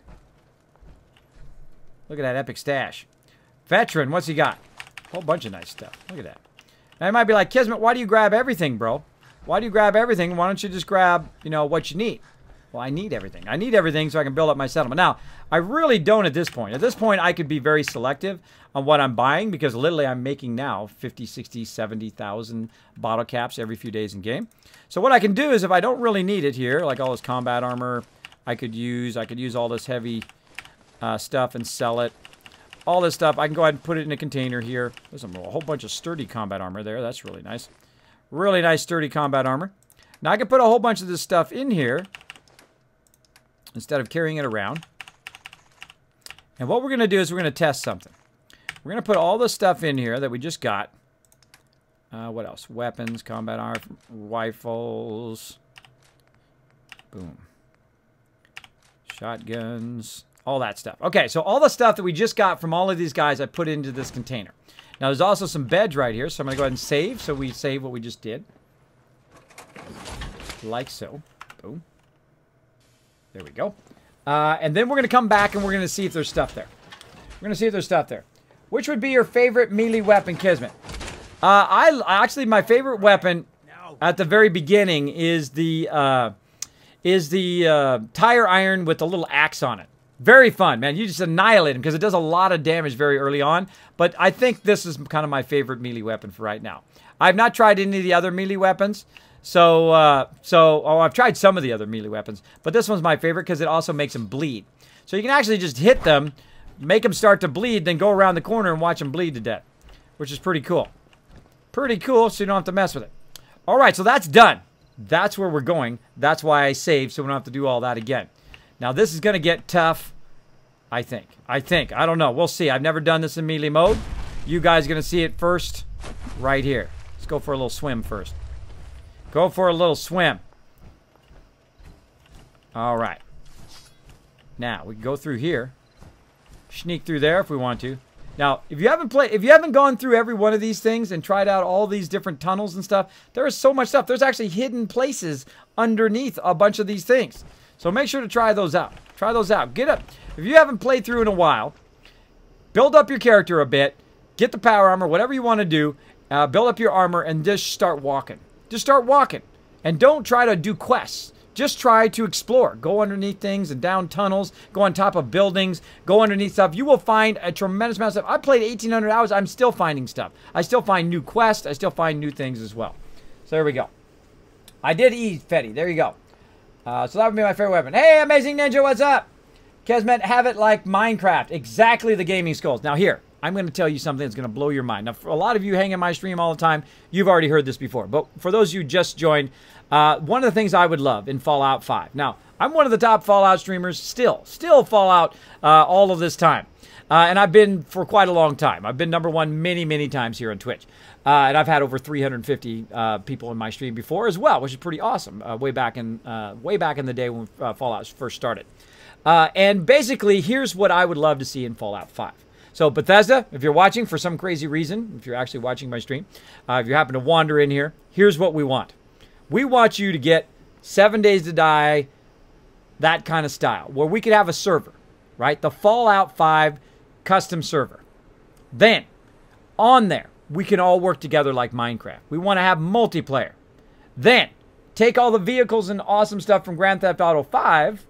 Speaker 1: Look at that epic stash. Veteran, what's he got? A whole bunch of nice stuff. Look at that. Now you might be like, Kismet, why do you grab everything, bro? Why do you grab everything? Why don't you just grab, you know, what you need? Well, I need everything. I need everything so I can build up my settlement. Now, I really don't at this point. At this point, I could be very selective on what I'm buying because literally I'm making now 50, 60, 70,000 bottle caps every few days in game. So what I can do is if I don't really need it here, like all this combat armor I could use all this heavy stuff and sell it. All this stuff, I can go ahead and put it in a container here. There's a whole bunch of sturdy combat armor there. That's really nice. Really nice sturdy combat armor. Now I can put a whole bunch of this stuff in here instead of carrying it around. And what we're going to do is we're going to test something. We're going to put all the stuff in here that we just got. What else? Weapons, combat armor, rifles. Boom. Shotguns. All that stuff. Okay, so all the stuff that we just got from all of these guys I put into this container. Now there's also some beds right here, so I'm going to go ahead and save. So we save what we just did. Like so. Boom. There we go. And then we're going to come back and we're going to see if there's stuff there. We're going to see if there's stuff there. Which would be your favorite melee weapon, Kismet? Actually, my favorite weapon at the very beginning is the tire iron with the little axe on it. Very fun, man. You just annihilate him because it does a lot of damage very early on. But I think this is kind of my favorite melee weapon for right now. I've not tried any of the other melee weapons. I've tried some of the other melee weapons, but this one's my favorite because it also makes them bleed. So you can actually just hit them, make them start to bleed, then go around the corner and watch them bleed to death, which is pretty cool. Pretty cool, so you don't have to mess with it. All right, so that's done. That's where we're going. That's why I saved, so we don't have to do all that again. Now, this is going to get tough, I think. I don't know. We'll see. I've never done this in melee mode. You guys are going to see it first right here. Let's go for a little swim first. Go for a little swim. All right. Now, we can go through here. Sneak through there if we want to. Now, if you haven't gone through every one of these things and tried out all these different tunnels and stuff, there is so much stuff. There's actually hidden places underneath a bunch of these things. So make sure to try those out. Try those out. Get up. If you haven't played through in a while, build up your character a bit. Get the power armor, whatever you want to do. Build up your armor and just start walking. Just start walking. And don't try to do quests. Just try to explore. Go underneath things and down tunnels. Go on top of buildings. Go underneath stuff. You will find a tremendous amount of stuff. I played 1,800 hours. I'm still finding stuff. I still find new quests. I still find new things as well. So there we go. I did eat Fetty. There you go. So that would be my favorite weapon. Hey, Amazing Ninja, what's up? Kismet, have it like Minecraft. Exactly the gaming skulls. Now here, I'm going to tell you something that's going to blow your mind. Now, for a lot of you hang in my stream all the time, you've already heard this before. But for those of you who just joined, one of the things I would love in Fallout 5. Now, I'm one of the top Fallout streamers still Fallout all of this time. And I've been for quite a long time. I've been #1 many, many times here on Twitch. And I've had over 350 people in my stream before as well, which is pretty awesome. Way back in the day when Fallout first started. And basically, here's what I would love to see in Fallout 5. So Bethesda, if you're watching for some crazy reason, if you're actually watching my stream, if you happen to wander in here, here's what we want. We want you to get 7 Days to Die, that kind of style, where we could have a server, right? The Fallout 5 custom server. Then, on there, we can all work together like Minecraft. We want to have multiplayer. Then, take all the vehicles and awesome stuff from Grand Theft Auto 5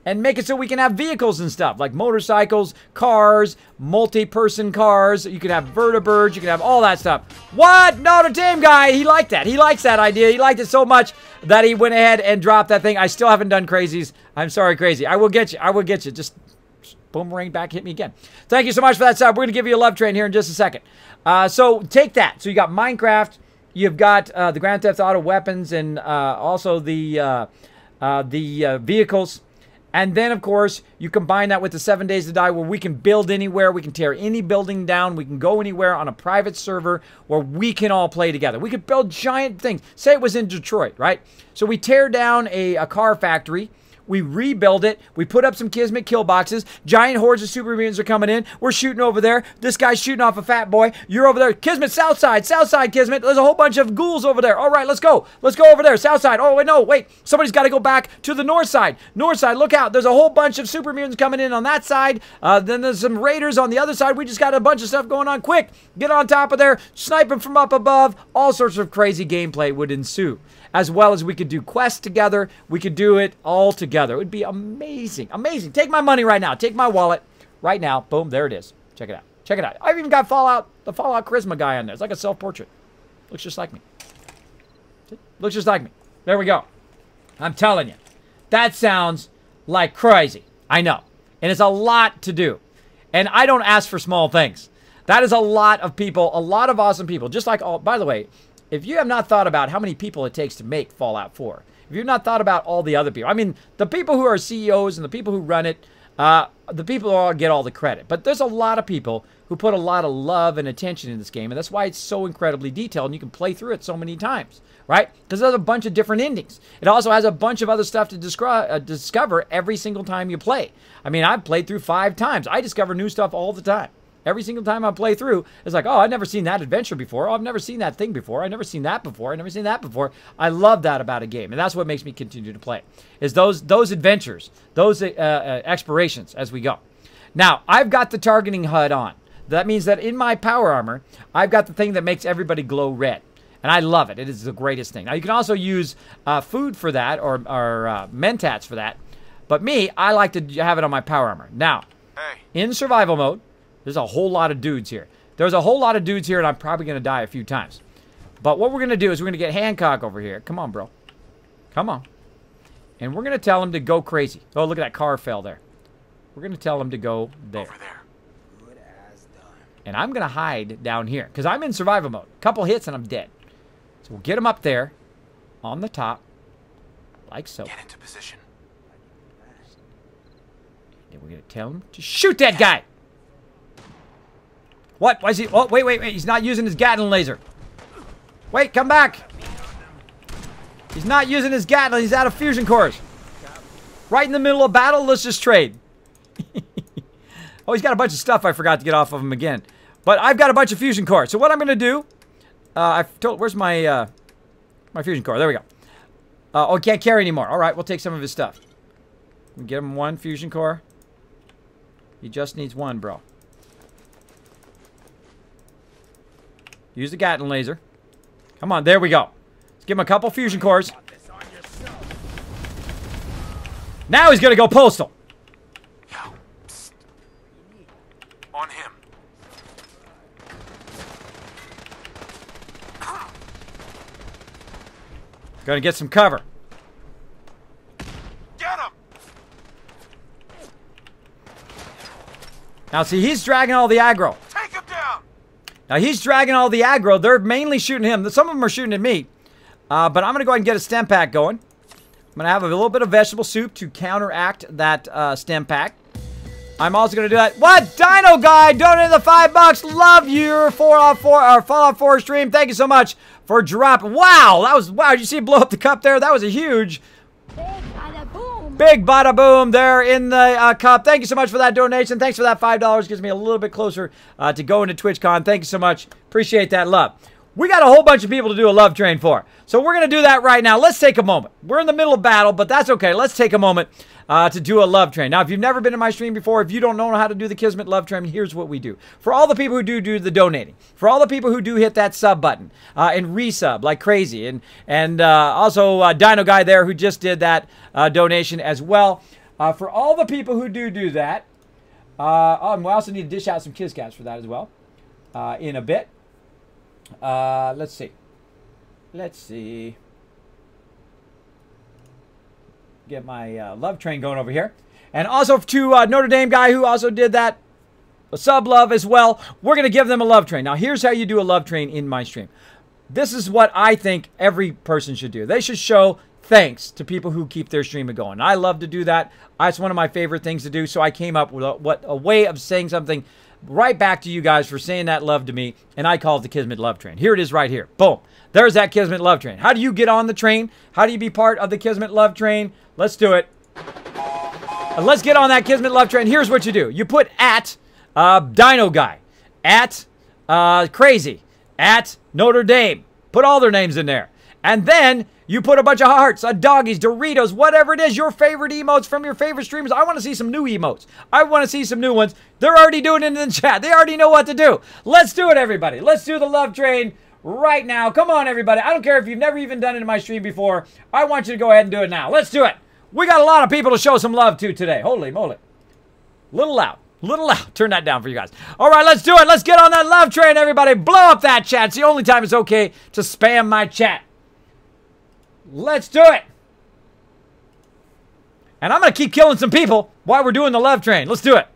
Speaker 1: and make it so we can have vehicles and stuff, like motorcycles, cars, multi-person cars. You can have vertibirds. You can have all that stuff. What? Notre Dame guy, he liked that. He likes that idea. He liked it so much that he went ahead and dropped that thing. I still haven't done crazies. I'm sorry, crazy. I will get you. I will get you. Just boomerang back, hit me again. Thank you so much for that sub. We're going to give you a love train here in just a second. So take that. So you got Minecraft. You've got the Grand Theft Auto weapons and also the vehicles. And then, of course, you combine that with the 7 Days to Die where we can build anywhere. We can tear any building down. We can go anywhere on a private server where we can all play together. We could build giant things. Say it was in Detroit, right? So we tear down a car factory. We rebuild it. We put up some Kismet kill boxes. Giant hordes of super mutants are coming in. We're shooting over there. This guy's shooting off a fat boy. You're over there. Kismet, south side, Kismet. There's a whole bunch of ghouls over there. All right, let's go. Let's go over there, south side. Oh, wait, no, wait. Somebody's got to go back to the north side. North side, look out. There's a whole bunch of super mutants coming in on that side. Then there's some raiders on the other side. We just got a bunch of stuff going on. Quick, get on top of there. Snipe them from up above. All sorts of crazy gameplay would ensue. As well as we could do quests together. We could do it all together. It would be amazing. Amazing. Take my money right now. Take my wallet right now. Boom. There it is. Check it out. Check it out. I've even got the Fallout Charisma guy on there. It's like a self-portrait. Looks just like me. Looks just like me. There we go. I'm telling you. That sounds like crazy. I know. And it's a lot to do. And I don't ask for small things. That is a lot of people. A lot of awesome people. Just like all... By the way... If you have not thought about how many people it takes to make Fallout 4, if you've not thought about all the other people, I mean, the people who are CEOs and the people who run it, the people who all get all the credit. But there's a lot of people who put a lot of love and attention in this game, and that's why it's so incredibly detailed, and you can play through it so many times, right? Because there's a bunch of different endings. It also has a bunch of other stuff to discover every single time you play. I mean, I've played through 5 times. I discover new stuff all the time. Every single time I play through, it's like, oh, I've never seen that adventure before. Oh, I've never seen that thing before. I've never seen that before. I've never seen that before. I love that about a game, and that's what makes me continue to play, is those adventures, those explorations as we go. Now, I've got the targeting HUD on. That means that in my power armor, I've got the thing that makes everybody glow red, and I love it. It is the greatest thing. Now, you can also use food for that or mentats for that, but me, I like to have it on my power armor. Now, in survival mode, there's a whole lot of dudes here. There's a whole lot of dudes here, and I'm probably going to die a few times. But what we're going to do is we're going to get Hancock over here. Come on, bro. Come on. And we're going to tell him to go crazy. Oh, look at that car fell there. We're going to tell him to go there. Over there. Good as done. And I'm going to hide down here, because I'm in survival mode. A couple hits, and I'm dead. So we'll get him up there on the top, like so.
Speaker 4: Get into position.
Speaker 1: And we're going to tell him to shoot that guy. What? Why is he? Oh, wait. He's not using his Gatling laser. Wait, come back. He's not using his Gatling. He's out of fusion cores. Right in the middle of battle, let's just trade. Oh, he's got a bunch of stuff I forgot to get off of him again. But I've got a bunch of fusion cores. So what I'm going to do, where's my my fusion core? There we go. Oh, can't carry anymore. All right, we'll take some of his stuff. We get him 1 fusion core. He just needs 1, bro. Use the Gatling laser. Come on, there we go. Let's give him a couple fusion cores. Now he's gonna go postal.
Speaker 4: On him.
Speaker 1: Gonna get some cover.
Speaker 4: Get him.
Speaker 1: Now see, he's dragging all the aggro.
Speaker 4: Take him down.
Speaker 1: Now, he's dragging all the aggro. They're mainly shooting him. Some of them are shooting at me. But I'm going to go ahead and get a stem pack going. I'm going to have a little bit of vegetable soup to counteract that stem pack. I'm also going to do that. What? Dino Guy donated the $5. Love your Fallout 4 stream. Thank you so much for dropping. Wow. Wow. Did you see it blow up the cup there? That was a huge... Big bada boom there in the cup. Thank you so much for that donation. Thanks for that $5. Gives me a little bit closer to going to TwitchCon. Thank you so much. Appreciate that love. We got a whole bunch of people to do a love train for. So we're going to do that right now. Let's take a moment. We're in the middle of battle, but that's okay. Let's take a moment to do a love train. Now, if you've never been in my stream before, if you don't know how to do the Kismet love train, here's what we do. For all the people who do the donating, for all the people who do hit that sub button and resub like crazy, and also Dino Guy there who just did that donation as well. For all the people who do that, and we also need to dish out some Kiss Cats for that as well in a bit. Let's see. Get my love train going over here. And also to Notre Dame guy who also did that sub love as well. We're going to give them a love train. Now, here's how you do a love train in my stream. This is what I think every person should do. They should show thanks to people who keep their stream going. I love to do that. It's one of my favorite things to do. So I came up with a way of saying something right back to you guys for saying that love to me, and I call it the Kismet love train. Here it is right here. Boom. There's that Kismet love train. How do you get on the train? How do you be part of the Kismet love train? Let's do it. Let's get on that Kismet love train. Here's what you do. You put at Dino Guy, at Crazy, at Notre Dame. Put all their names in there. And then you put a bunch of hearts, doggies, Doritos, whatever it is, your favorite emotes from your favorite streamers. I want to see some new emotes. I want to see some new ones. They're already doing it in the chat. They already know what to do. Let's do it, everybody. Let's do the love train right now. Come on, everybody. I don't care if you've never even done it in my stream before. I want you to go ahead and do it now. Let's do it. We got a lot of people to show some love to today. Holy moly. Little loud. Little loud. Turn that down for you guys. All right, let's do it. Let's get on that love train, everybody. Blow up that chat. It's the only time it's okay to spam my chat. Let's do it. And I'm going to keep killing some people while we're doing the love train. Let's do it.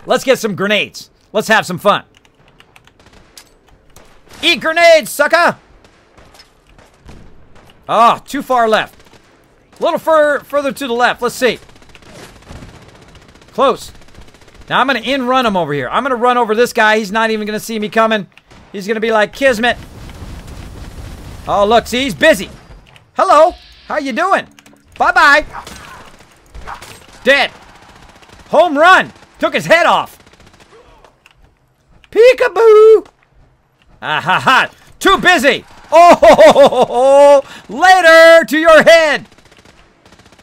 Speaker 1: Let's get some grenades. Let's have some fun. Eat grenades, sucker. Oh, too far left. A little further to the left. Let's see. Close. Now I'm going to in-run him over here. I'm going to run over this guy. He's not even going to see me coming. He's going to be like, Kismet. Oh, look. See, he's busy. Hello. How you doing? Bye-bye. Dead. Home run. Took his head off. Peekaboo. Ah ha ha. Too busy. Oh, later to your head.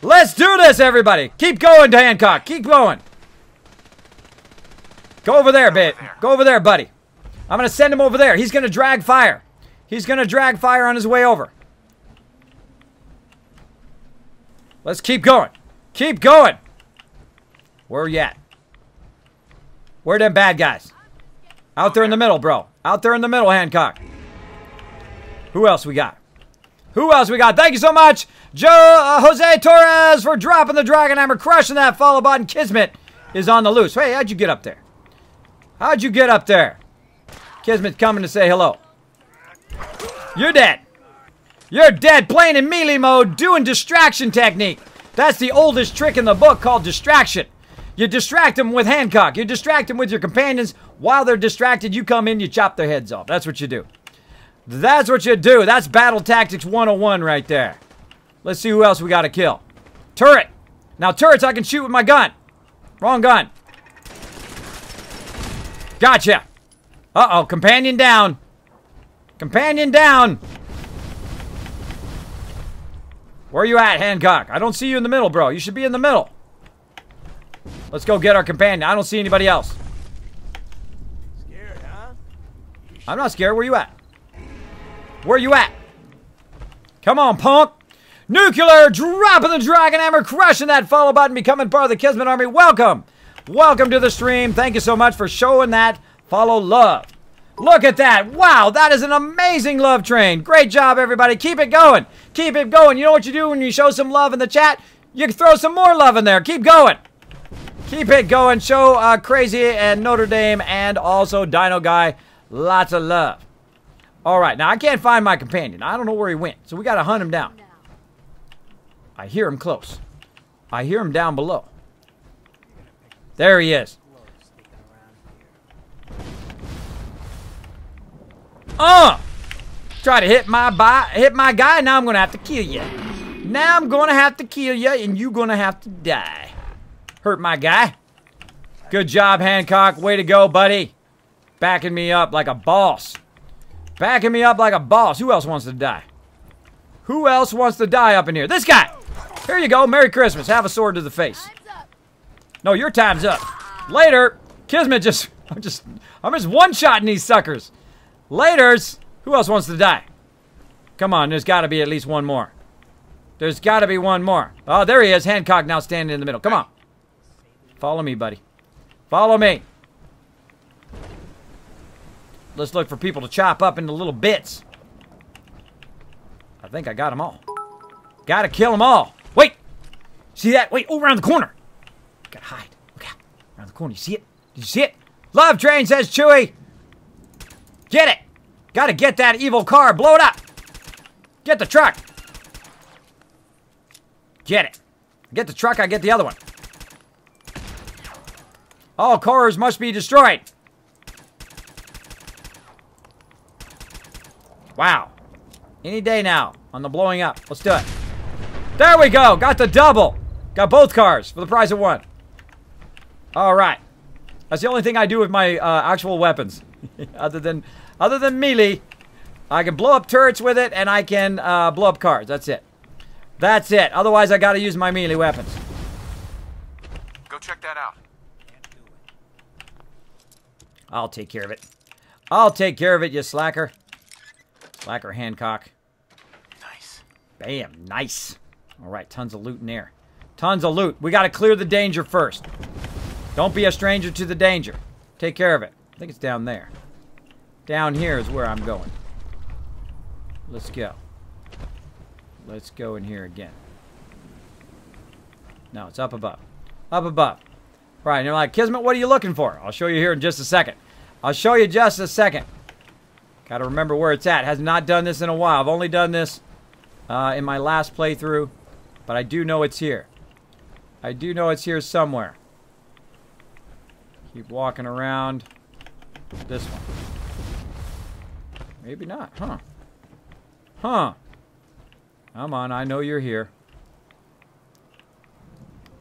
Speaker 1: Let's do this, everybody. Keep going, Hancock. Keep going. Go over there, babe. Go over there, buddy. I'm going to send him over there. He's going to drag fire. He's going to drag fire on his way over. Let's keep going. Keep going. Where are you at? Where are them bad guys? Out there in the middle, bro. Out there in the middle, Hancock. Who else we got? Who else we got? Thank you so much, Jose Torres, for dropping the Dragon Hammer, crushing that follow button. Kismet is on the loose. Hey, how'd you get up there? How'd you get up there? Kismet's coming to say hello. You're dead. You're dead, playing in melee mode, doing distraction technique. That's the oldest trick in the book, called distraction. You distract them with Hancock. You distract them with your companions. While they're distracted, you come in, you chop their heads off. That's what you do. That's what you do. That's Battle Tactics 101 right there. Let's see who else we got to kill. Turret. Now, turrets I can shoot with my gun. Wrong gun. Gotcha. Uh-oh, companion down. Companion down. Where are you at, Hancock? I don't see you in the middle, bro. You should be in the middle. Let's go get our companion. I don't see anybody else.
Speaker 8: Scared, huh?
Speaker 1: I'm not scared. Where you at? Where you at? Come on, punk. Nuclear, dropping the Dragon Hammer, crushing that follow button, becoming part of the Kismet Army. Welcome. Welcome to the stream. Thank you so much for showing that follow love. Look at that. Wow, that is an amazing love train. Great job, everybody. Keep it going. Keep it going. You know what you do when you show some love in the chat? You throw some more love in there. Keep going. Keep it going. Show Crazy and Notre Dame and also Dino Guy lots of love. All right, now I can't find my companion. I don't know where he went, so we got to hunt him down. I hear him close. I hear him down below. There he is. Try to hit my guy. Now I'm gonna have to kill you. Now I'm gonna have to kill you, and you're gonna have to die. Hurt my guy. Good job, Hancock. Way to go, buddy. Backing me up like a boss. Backing me up like a boss. Who else wants to die? Who else wants to die up in here? This guy. Here you go. Merry Christmas. Have a sword to the face. No, your time's up. Later. Kismet just... I'm just one-shotting these suckers. Laters. Who else wants to die? Come on, there's got to be at least one more. There's got to be one more. Oh, there he is. Hancock now standing in the middle. Come on. Follow me, buddy. Follow me. Let's look for people to chop up into little bits. I think I got them all. Gotta kill them all. Wait. See that? Wait. Oh, around the corner. Gotta hide. Look out. Around the corner. You see it? Did you see it? Love train, says Chewy. Get it. Gotta get that evil car. Blow it up. Get the truck. Get it. Get the truck, I get the other one. All cars must be destroyed. Wow. Any day now on the blowing up. Let's do it. There we go. Got the double. Got both cars for the price of one. All right. That's the only thing I do with my actual weapons. other than melee. I can blow up turrets with it, and I can blow up cars. That's it. That's it. Otherwise, I got to use my melee weapons.
Speaker 10: Go check that out.
Speaker 1: I'll take care of it. I'll take care of it, you slacker. Slacker Hancock.
Speaker 10: Nice.
Speaker 1: Bam. Nice. All right. Tons of loot in there. Tons of loot. We got to clear the danger first. Don't be a stranger to the danger. Take care of it. I think it's down there. Down here is where I'm going. Let's go. Let's go in here again. No, it's up above. Up above. Right, and you're like, Kismet, what are you looking for? I'll show you here in just a second. I'll show you just a second. Got to remember where it's at. Has not done this in a while. I've only done this in my last playthrough. But I do know it's here. I do know it's here somewhere. Keep walking around. This one. Maybe not, huh? Huh. Come on, I know you're here.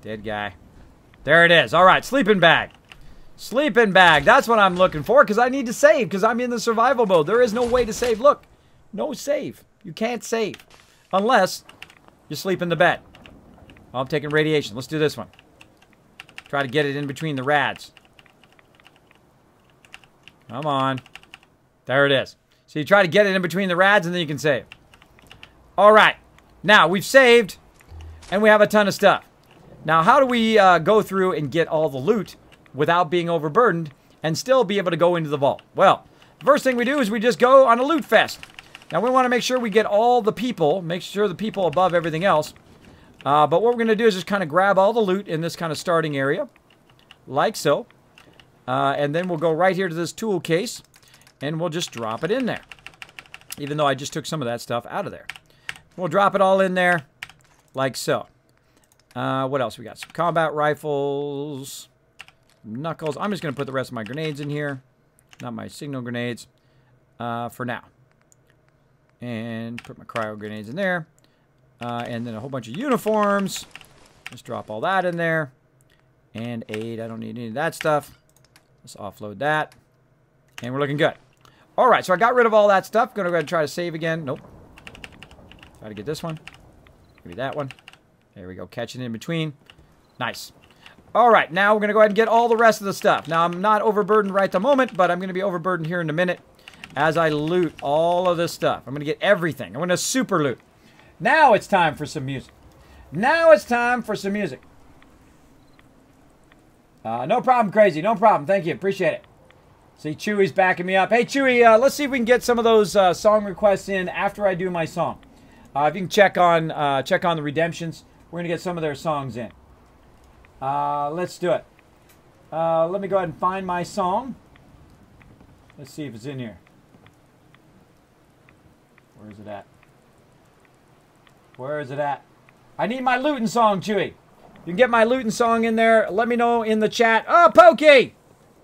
Speaker 1: Dead guy. There it is. All right, sleeping bag. Sleeping bag. That's what I'm looking for because I need to save because I'm in the survival mode. There is no way to save. Look, no save. You can't save unless you sleep in the bed. Oh, I'm taking radiation. Let's do this one. Try to get it in between the rads. Come on. There it is. So you try to get it in between the rads and then you can save. All right. Now, we've saved and we have a ton of stuff. Now, how do we go through and get all the loot without being overburdened and still be able to go into the vault? Well, the first thing we do is we just go on a loot fest. Now, we want to make sure we get all the people, make sure the people above everything else. But what we're going to do is just kind of grab all the loot in this kind of starting area, like so. And then we'll go right here to this tool case, and we'll just drop it in there. Even though I just took some of that stuff out of there. We'll drop it all in there, like so. What else? We got some combat rifles, knuckles. I'm just going to put the rest of my grenades in here. Not my signal grenades for now. And put my cryo grenades in there. And then a whole bunch of uniforms. Just drop all that in there. And aid. I don't need any of that stuff. Let's offload that. And we're looking good. All right, so I got rid of all that stuff. Going to go ahead and try to save again. Nope. Try to get this one. Maybe that one. There we go. Catching in between. Nice. All right, now we're going to go ahead and get all the rest of the stuff. Now, I'm not overburdened right at the moment, but I'm going to be overburdened here in a minute as I loot all of this stuff. I'm going to get everything. I'm going to super loot. Now it's time for some music. Now it's time for some music. No problem, Crazy. No problem. Thank you. Appreciate it. See, Chewy's backing me up. Hey, Chewy, let's see if we can get some of those song requests in after I do my song. If you can check on the Redemptions, we're going to get some of their songs in. Let's do it. Let me go ahead and find my song. Let's see if it's in here. Where is it at? Where is it at? I need my looting song, Chewy. You can get my looting song in there. Let me know in the chat. Oh, Pokey!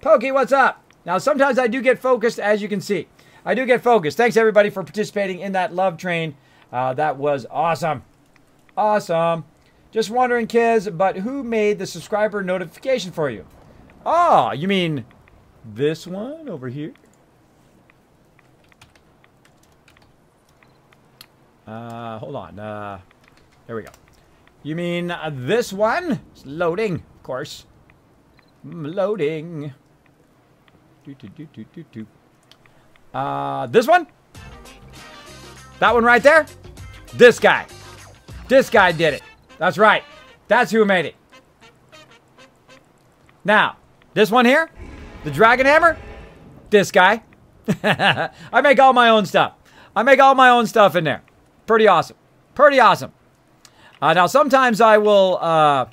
Speaker 1: Pokey, what's up? Now, sometimes I do get focused, as you can see. I do get focused. Thanks, everybody, for participating in that love train. That was awesome. Awesome. Just wondering, Kiz, but who made the subscriber notification for you? Oh, you mean this one over here? Hold on. There we go. You mean this one? It's loading, of course. Loading. This one? That one right there? This guy. This guy did it. That's right. That's who made it. Now, this one here? The Dragon Hammer? This guy. I make all my own stuff. I make all my own stuff in there. Pretty awesome. Pretty awesome. Now, sometimes I will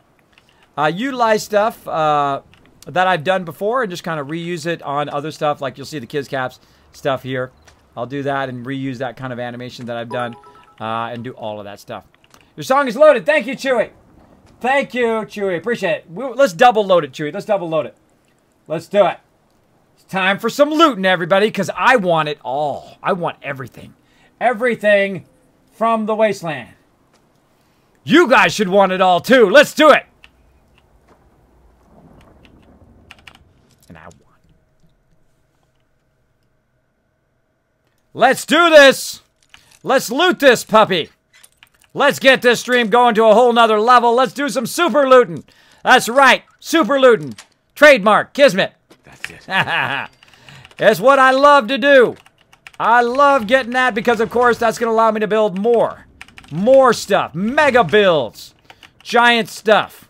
Speaker 1: utilize stuff that I've done before and just kind of reuse it on other stuff. Like you'll see the Kiz Caps stuff here. I'll do that and reuse that kind of animation that I've done and do all of that stuff. Your song is loaded. Thank you, Chewy. Thank you, Chewy. Appreciate it. Let's double load it, Chewy. Let's double load it. Let's do it. It's time for some looting, everybody, because I want it all. I want everything. Everything from the wasteland. You guys should want it all too. Let's do it. And I won. Let's do this. Let's loot this puppy. Let's get this stream going to a whole nother level. Let's do some super looting. That's right. Super looting. Trademark. Kismet.
Speaker 4: That's it.
Speaker 1: It's what I love to do. I love getting that because, of course, that's going to allow me to build more. More stuff. Mega builds. Giant stuff.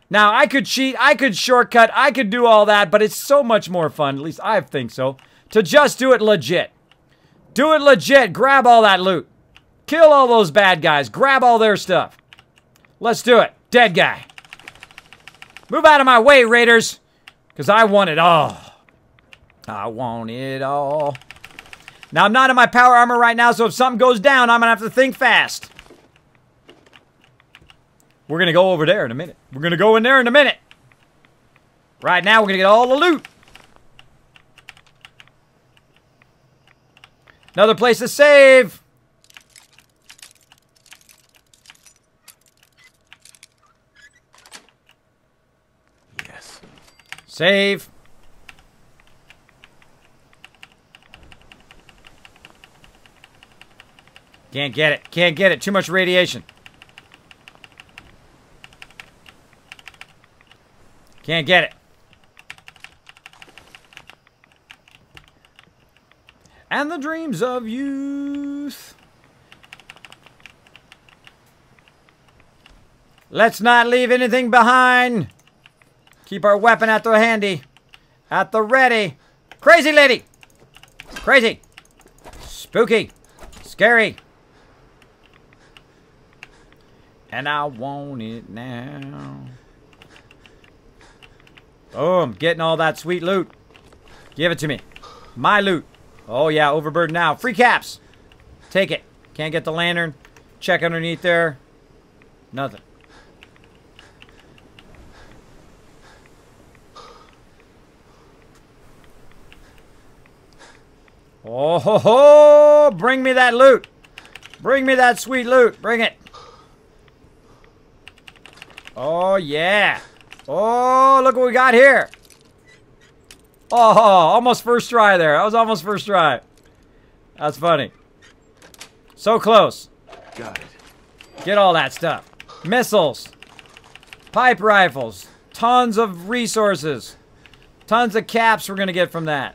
Speaker 1: Now, I could cheat. I could shortcut. I could do all that, but it's so much more fun, at least I think so, to just do it legit. Do it legit. Grab all that loot. Kill all those bad guys. Grab all their stuff. Let's do it. Dead guy. Move out of my way, Raiders. Because I want it all. I want it all. Now, I'm not in my power armor right now, so if something goes down, I'm going to have to think fast. We're going to go over there in a minute. We're going to go in there in a minute. Right now, we're going to get all the loot. Another place to save.
Speaker 4: Yes.
Speaker 1: Save. Can't get it. Can't get it. Too much radiation. Can't get it. And the dreams of youth. Let's not leave anything behind. Keep our weapon at the handy. At the ready. Crazy lady. Crazy. Spooky. Scary. And I want it now. Boom. Getting all that sweet loot. Give it to me. My loot. Oh, yeah. Overburden now. Free caps. Take it. Can't get the lantern. Check underneath there. Nothing. Oh, ho, ho. Bring me that loot. Bring me that sweet loot. Bring it. Oh, yeah. Oh, look what we got here. Oh, almost first try there. That was almost first try. That's funny. So close.
Speaker 4: Got it.
Speaker 1: Get all that stuff. Missiles. Pipe rifles. Tons of resources. Tons of caps we're going to get from that.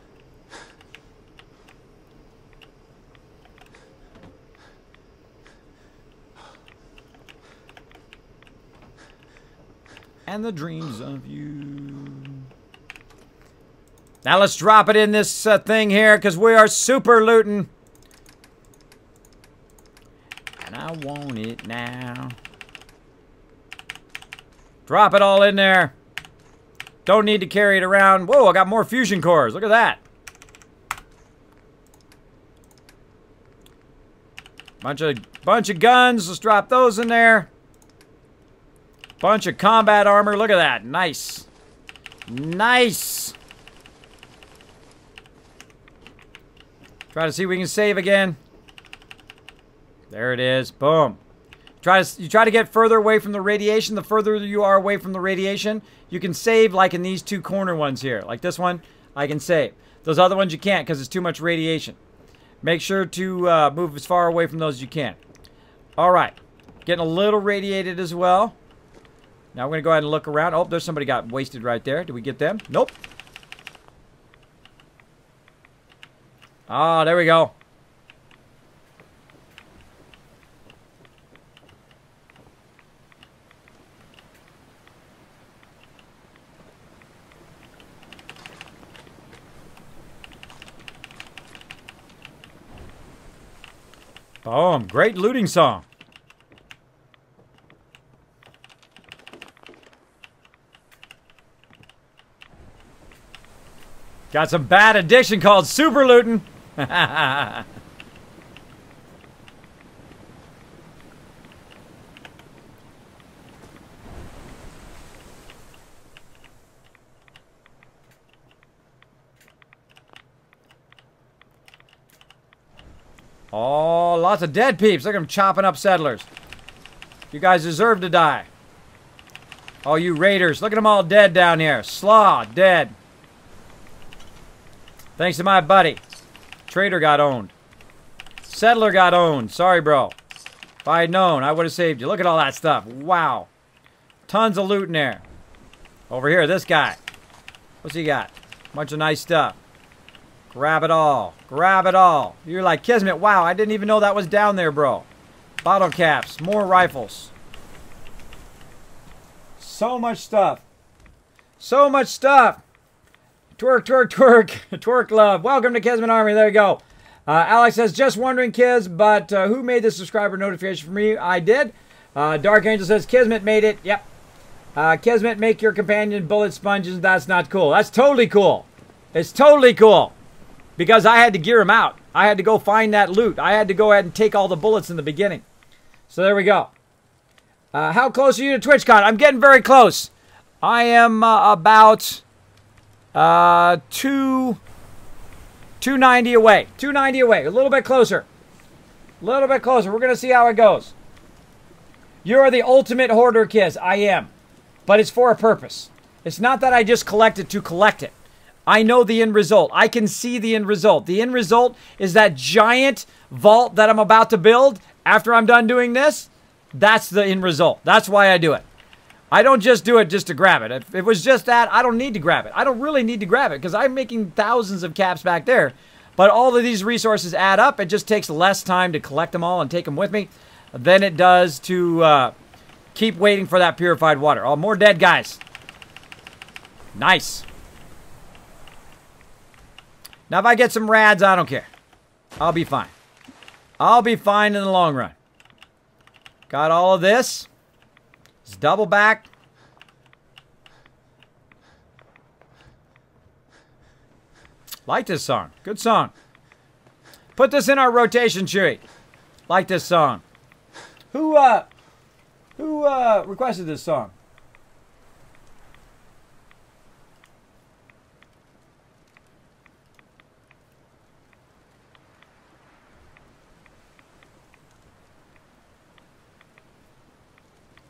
Speaker 1: And the dreams of you. Now let's drop it in this thing here because we are super looting. And I want it now. Drop it all in there. Don't need to carry it around. Whoa, I got more fusion cores. Look at that. Bunch of guns. Let's drop those in there. Bunch of combat armor. Look at that. Nice. Nice. Try to see if we can save again. There it is. Boom. You try to get further away from the radiation. The further you are away from the radiation, you can save like in these two corner ones here. Like this one, I can save. Those other ones you can't because it's too much radiation. Make sure to move as far away from those as you can. All right. Getting a little radiated as well. Now we're going to go ahead and look around. Oh, there's somebody got wasted right there. Did we get them? Nope. Ah, there we go. Boom. Great looting song. Got some bad addiction called super looting. Oh, lots of dead peeps. Look at them chopping up settlers. You guys deserve to die. All you raiders. Look at them all dead down here. Slaw, dead. Thanks to my buddy. Trader got owned. Settler got owned. Sorry, bro. If I had known, I would have saved you. Look at all that stuff. Wow. Tons of loot in there. Over here, this guy. What's he got? Bunch of nice stuff. Grab it all. Grab it all. You're like, Kismet, wow, I didn't even know that was down there, bro. Bottle caps. More rifles. So much stuff. So much stuff. Twerk, twerk, twerk. Twerk love. Welcome to Kismet Army. There you go. Alex says, just wondering, Kiz, but who made the subscriber notification for me? I did. Dark Angel says, Kismet made it. Yep. Kismet, make your companion bullet sponges. That's not cool. That's totally cool. It's totally cool. Because I had to gear him out. I had to go find that loot. I had to go ahead and take all the bullets in the beginning. So there we go. How close are you to TwitchCon? I'm getting very close. I am about 290 away. 290 away. A little bit closer. A little bit closer. We're going to see how it goes. You're the ultimate hoarder, Kiz. I am. But it's for a purpose. It's not that I just collect it to collect it. I know the end result. I can see the end result. The end result is that giant vault that I'm about to build after I'm done doing this. That's the end result. That's why I do it. I don't just do it just to grab it. If it was just that, I don't need to grab it. I don't really need to grab it because I'm making thousands of caps back there. But all of these resources add up. It just takes less time to collect them all and take them with me than it does to keep waiting for that purified water. Oh, more dead guys. Nice. Now, if I get some rads, I don't care. I'll be fine. I'll be fine in the long run. Got all of this. It's double back. Like this song. Good song. Put this in our rotation, Chewy. Like this song. Who requested this song?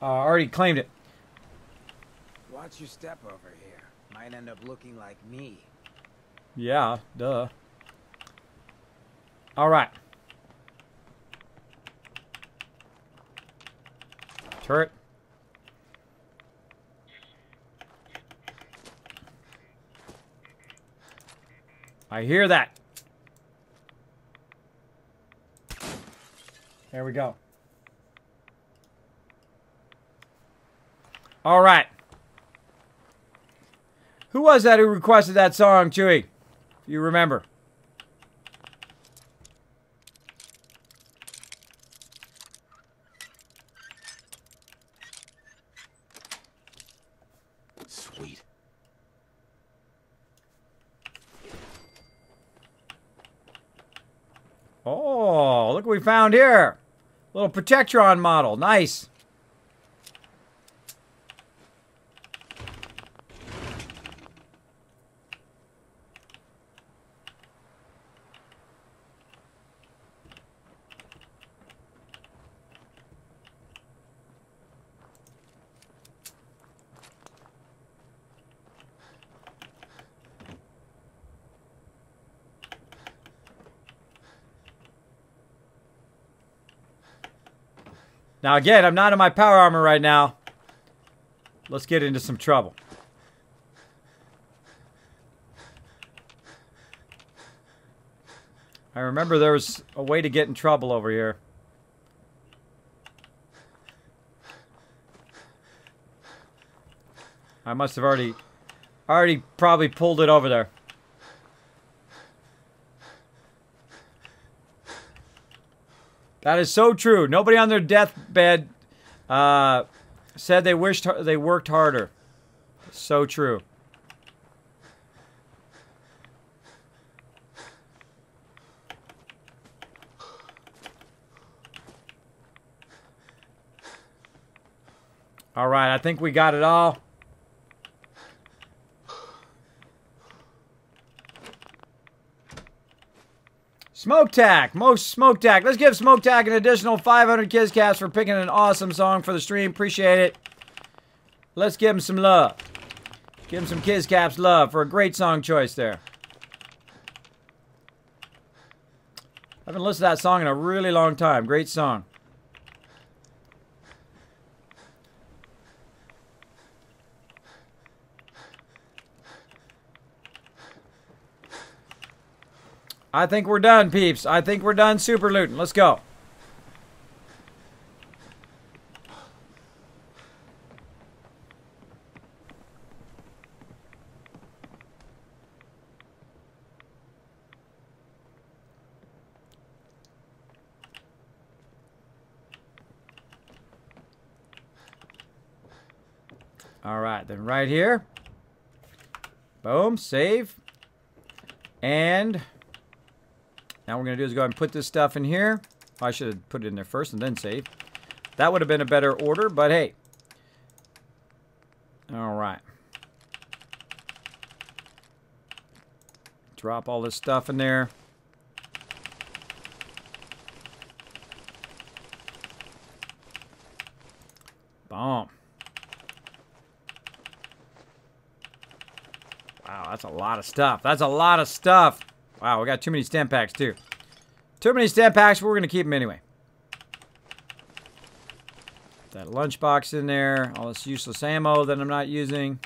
Speaker 1: Already claimed it.
Speaker 9: Watch your step over here. Might end up looking like me.
Speaker 1: Yeah, duh. All right. Turret. I hear that. There we go. All right. Who was that who requested that song, Chewy? If you remember.
Speaker 4: Sweet.
Speaker 1: Oh, look what we found here. Little Protectron model. Nice. Now again, I'm not in my power armor right now. Let's get into some trouble. I remember there was a way to get in trouble over here. I must have already probably pulled it over there. That is so true. Nobody on their deathbed said they wished they worked harder. So true. All right, I think we got it all. Smoke Tack. Most Smoke Tack. Let's give Smoke Tack an additional 500 Kiz Caps for picking an awesome song for the stream. Appreciate it. Let's give him some love. Give him some Kiz Caps love for a great song choice there. I haven't listened to that song in a really long time. Great song. I think we're done, peeps. I think we're done super looting. Let's go. All right, then right here. Boom, save. And now what we're going to do is go ahead and put this stuff in here. I should have put it in there first and then save. That would have been a better order, but hey. All right. Drop all this stuff in there. Boom. Wow, that's a lot of stuff. That's a lot of stuff. Wow, we got too many stamp packs, too. Too many stamp packs, but we're going to keep them anyway. That lunchbox in there. All this useless ammo that I'm not using.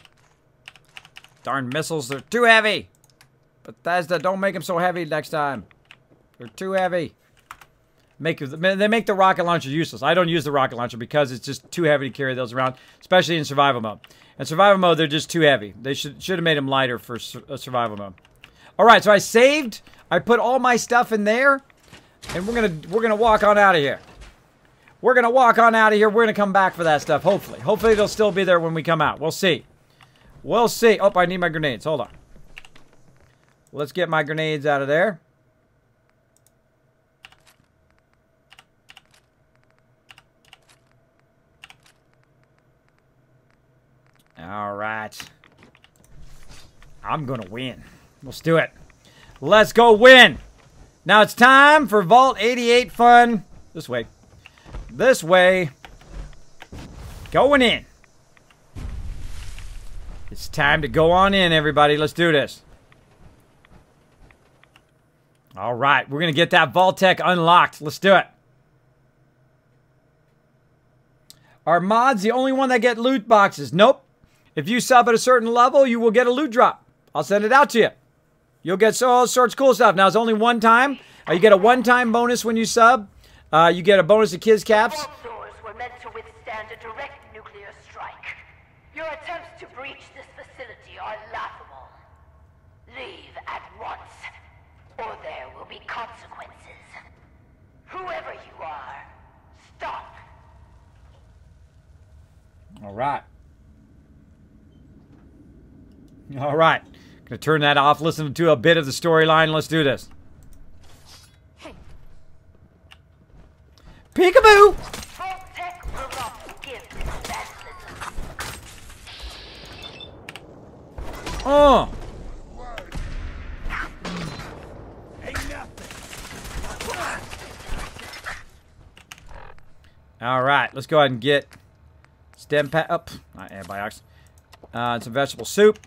Speaker 1: Darn missiles, they're too heavy. Bethesda, don't make them so heavy next time. They're too heavy. They make the rocket launcher useless. I don't use the rocket launcher because it's just too heavy to carry those around, especially in survival mode. In survival mode, they're just too heavy. They should have made them lighter for survival mode. All right, so I saved. I put all my stuff in there, and we're gonna walk on out of here. We're gonna walk on out of here. We're gonna come back for that stuff. Hopefully, hopefully they'll still be there when we come out. We'll see. We'll see. Oh, I need my grenades. Hold on. Let's get my grenades out of there. All right. I'm going to win. Let's do it. Let's go win. Now it's time for Vault 88 fun. This way. This way. Going in. It's time to go on in, everybody. Let's do this. All right. We're going to get that vault-tec unlocked. Let's do it. Are mods the only one that get loot boxes? Nope. If you sub at a certain level, you will get a loot drop. I'll send it out to you. You'll get all sorts of cool stuff. Now, it's only one time. You get a one-time bonus when you sub. You get a bonus of Kiz Caps.
Speaker 5: Vault doors were meant to withstand a direct nuclear strike. Your attempts to breach this facility are laughable. Leave at once, or there will be consequences. Whoever you are, stop.
Speaker 1: All right. All right. Gonna turn that off, listen to a bit of the storyline. Let's do this. Peekaboo!
Speaker 5: Vault-tec will not forgive this vandalism.
Speaker 1: Oh! All right, let's go ahead and get stem pack up. Not antibiotics. And some vegetable soup.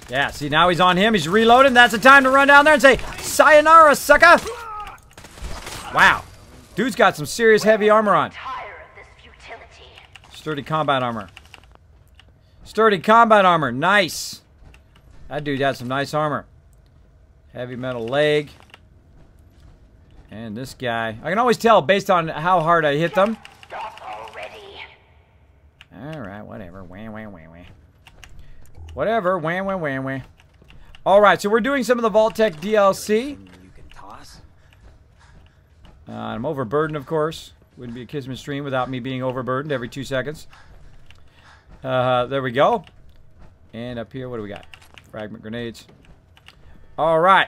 Speaker 1: Yeah, see, now he's on him. He's reloading. That's the time to run down there and say, sayonara, sucker! Wow. Dude's got some serious heavy armor on. Sturdy combat armor. Sturdy combat armor. Nice. That dude had some nice armor. Heavy metal leg. And this guy. I can always tell based on how hard I hit them. Alright, whatever. Wah, wah, wah, wah. Whatever. Wah, wah, wah, wah. Alright, so we're doing some of the Vault-tec DLC.
Speaker 9: You can toss.
Speaker 1: I'm overburdened, of course. Wouldn't be a Kismet stream without me being overburdened every 2 seconds. There we go. And up here, what do we got? Fragment grenades. Alright.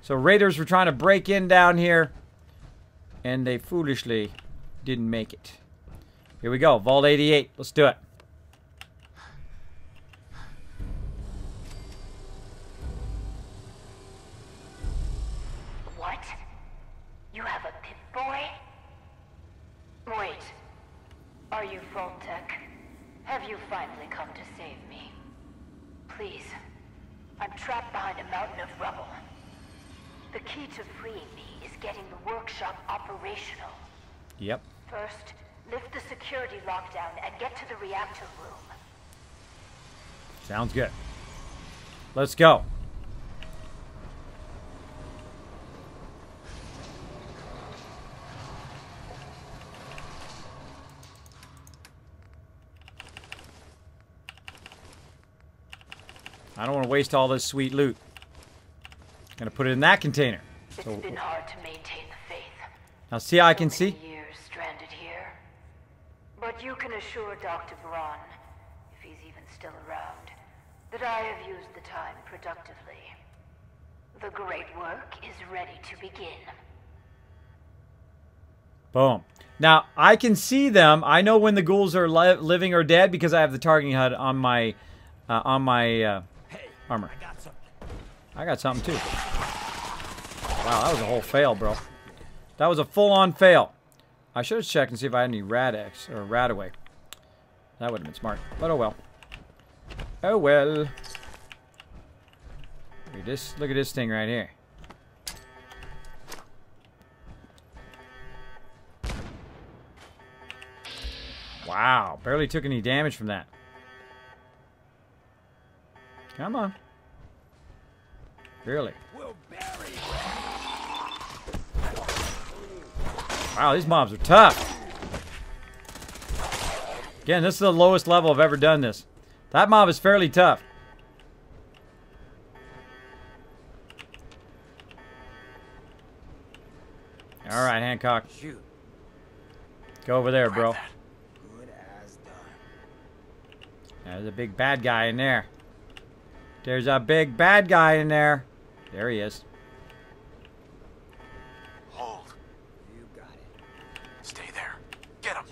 Speaker 1: So raiders were trying to break in down here. And they foolishly didn't make it. Here we go. Vault 88. Let's do it.
Speaker 5: vault-tec. Have you finally come to save me? Please. I'm trapped behind a mountain of rubble. The key to freeing me is getting the workshop operational.
Speaker 1: Yep.
Speaker 5: First, lift the security lockdown and get to the reactor room.
Speaker 1: Sounds good. Let's go. I don't want to waste all this sweet loot. Gonna put it in that container.
Speaker 5: It's been hard to maintain the faith.
Speaker 1: Now see, I can see.
Speaker 5: Years stranded here. But you can assure Dr. Braun, if he's even still around, that I have used the time productively. The great work is ready to begin.
Speaker 1: Boom. Now, I can see them. I know when the ghouls are living or dead because I have the targeting HUD on my armor. I got something too. Wow, that was a whole fail, bro. That was a full-on fail. I should have checked and see if I had any Rad-X or Radaway. That would have been smart, but oh well. Oh well. Look at this thing right here. Wow, barely took any damage from that. Come on. Really? Wow, these mobs are tough. Again, this is the lowest level I've ever done this. That mob is fairly tough. All right, Hancock.
Speaker 9: Shoot.
Speaker 1: Go over there, bro.
Speaker 9: Good as done.
Speaker 1: There's a big bad guy in there. There's a big bad guy in there. There he is.
Speaker 10: Hold.
Speaker 9: You got it.
Speaker 10: Stay there. Get him.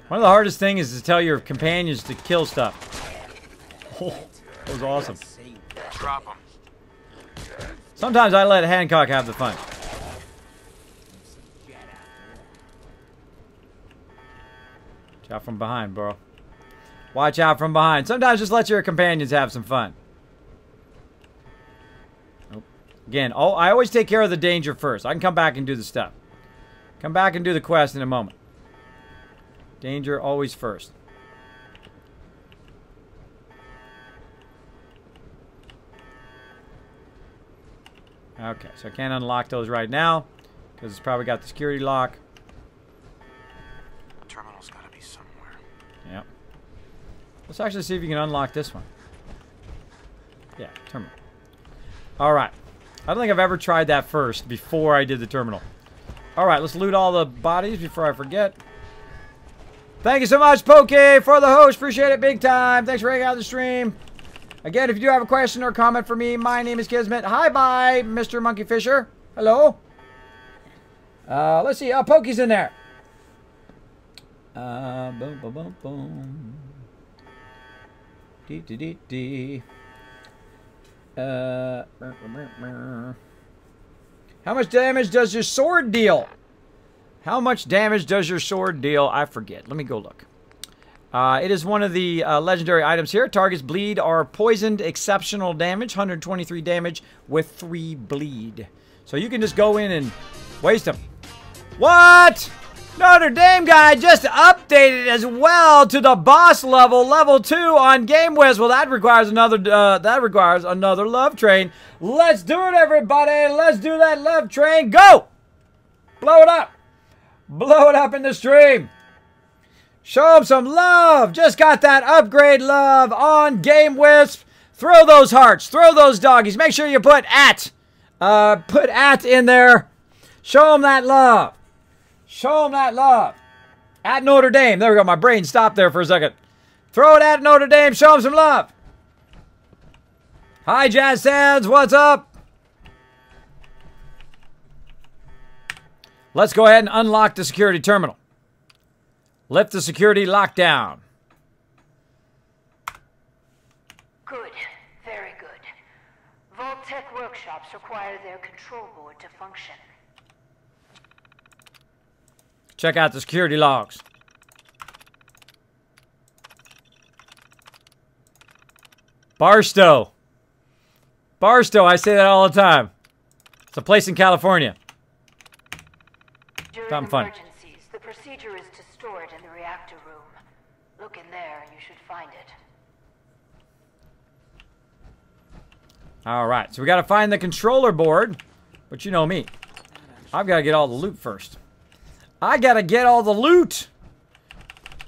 Speaker 1: One of the hardest things is to tell your companions to kill stuff. Oh, that was awesome.
Speaker 10: Drop him.
Speaker 1: Sometimes I let Hancock have the fun. Watch out from behind, bro. Watch out from behind. Sometimes just let your companions have some fun. Nope. Again, I always take care of the danger first. I can come back and do the stuff. Come back and do the quest in a moment. Danger always first. Okay, so I can't unlock those right now because it's probably got the security lock.
Speaker 10: Terminal's gotta be somewhere.
Speaker 1: Yep. Let's actually see if you can unlock this one. Yeah, terminal. Alright. I don't think I've ever tried that first before I did the terminal. Alright, let's loot all the bodies before I forget. Thank you so much, Poke, for the host. Appreciate it big time. Thanks for hanging out the stream. Again, if you do have a question or comment for me, my name is Kismet. Hi, bye, Mr. Monkey Fisher. Hello. Let's see. Pokey's in there. Boom, boom, boom, boom. Dee, dee, dee, dee. How much damage does your sword deal? How much damage does your sword deal? I forget. Let me go look. It is one of the legendary items here. Targets bleed or poisoned exceptional damage. 123 damage with 3 bleed. So you can just go in and waste them. What? Notre Dame guy just updated as well to the boss level, level 2 on GameWiz. Well, that requires another love train. Let's do it, everybody. Let's do that love train. Go! Blow it up. Blow it up in the stream. Show them some love. Just got that upgrade love on GameWisp. Throw those hearts. Throw those doggies. Make sure you put at. Put at in there. Show them that love. Show them that love. At Notre Dame. There we go. My brain stopped there for a second. Throw it at Notre Dame. Show them some love. Hi, Jazz Sands. What's up? Let's go ahead and unlock the security terminal. Lift the security lockdown.
Speaker 5: Good. Very good. Vault-tec workshops require their control board to function.
Speaker 1: Check out the security logs. Barstow. Barstow, I say that all the time. It's a place in California.
Speaker 5: During
Speaker 1: Something fun.
Speaker 5: emergencies, the procedure is to store it in the reactor room. Look in there and you should find it.
Speaker 1: All right, so we got to find the controller board. But you know me. I've got to get all the loot first. I got to get all the loot.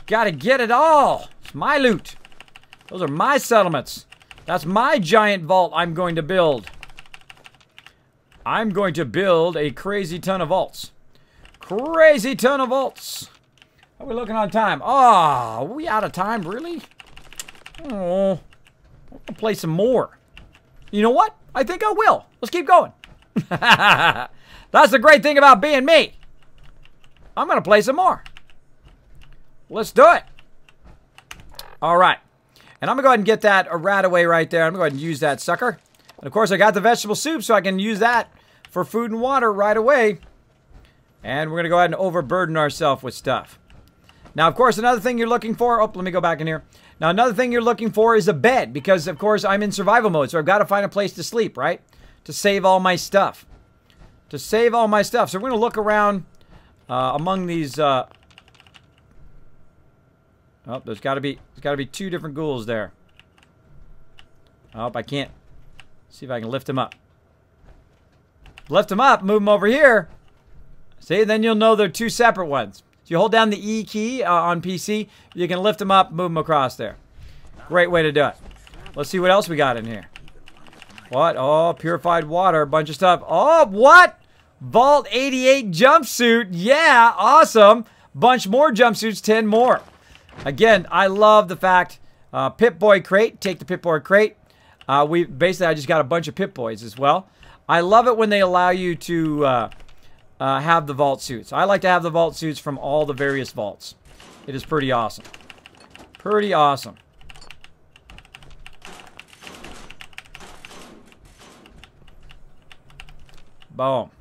Speaker 1: Got to get it all. It's my loot. Those are my settlements. That's my giant vault I'm going to build. I'm going to build a crazy ton of vaults. Crazy ton of vaults. How are we looking on time? Oh, are we out of time, really? Oh, I'll play some more. You know what? I think I will. Let's keep going. That's the great thing about being me. I'm going to play some more. Let's do it. All right. And I'm going to go ahead and get that rat away right there. I'm going to go ahead and use that sucker. And of course, I got the vegetable soup, so I can use that for food and water right away. And we're going to go ahead and overburden ourselves with stuff. Now, of course, another thing you're looking for... Oh, let me go back in here. Now, another thing you're looking for is a bed. Because, of course, I'm in survival mode. So I've got to find a place to sleep, right? To save all my stuff. To save all my stuff. So we're going to look around among these... Oh, there's got to be two different ghouls there. Oh, I can't. See if I can lift him up. Lift him up, move him over here. See, then you'll know they're two separate ones. So you hold down the E key on PC, you can lift them up, move them across there. Great way to do it. Let's see what else we got in here. What? Oh, purified water, a bunch of stuff. Oh, what? Vault 88 jumpsuit. Yeah, awesome. Bunch more jumpsuits, 10 more. Again, I love the fact, Pip-Boy crate, take the Pip-Boy crate. I just got a bunch of Pip-Boys as well. I love it when they allow you to have the vault suits. I like to have the vault suits from all the various vaults. It is pretty awesome. Pretty awesome. Boom.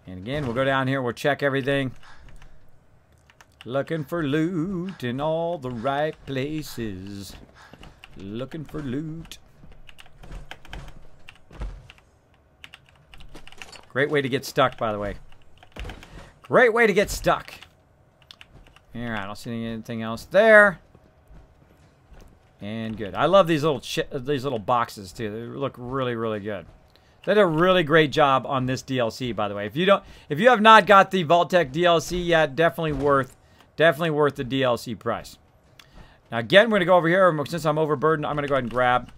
Speaker 1: And again, we'll go down here, we'll check everything. Looking for loot in all the right places. Looking for loot. Great way to get stuck, by the way. Great way to get stuck. Alright, I don't see anything else there. And good. I love these little boxes too. They look really, really good. They did a really great job on this DLC, by the way. If you have not got the vault-tec DLC yet, definitely worth the DLC price. Now again, we're gonna go over here. Since I'm overburdened, I'm gonna go ahead and grab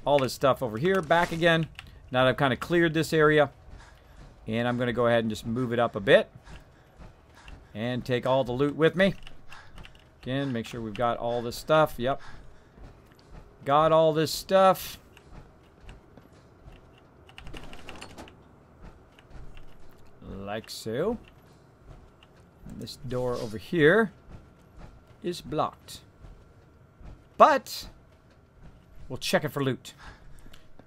Speaker 1: all this stuff over here back again. Now that I've kind of cleared this area, and I'm gonna go ahead and just move it up a bit and take all the loot with me. Again, make sure we've got all this stuff. Yep, got all this stuff. Like so. And this door over here is blocked. But we'll check it for loot.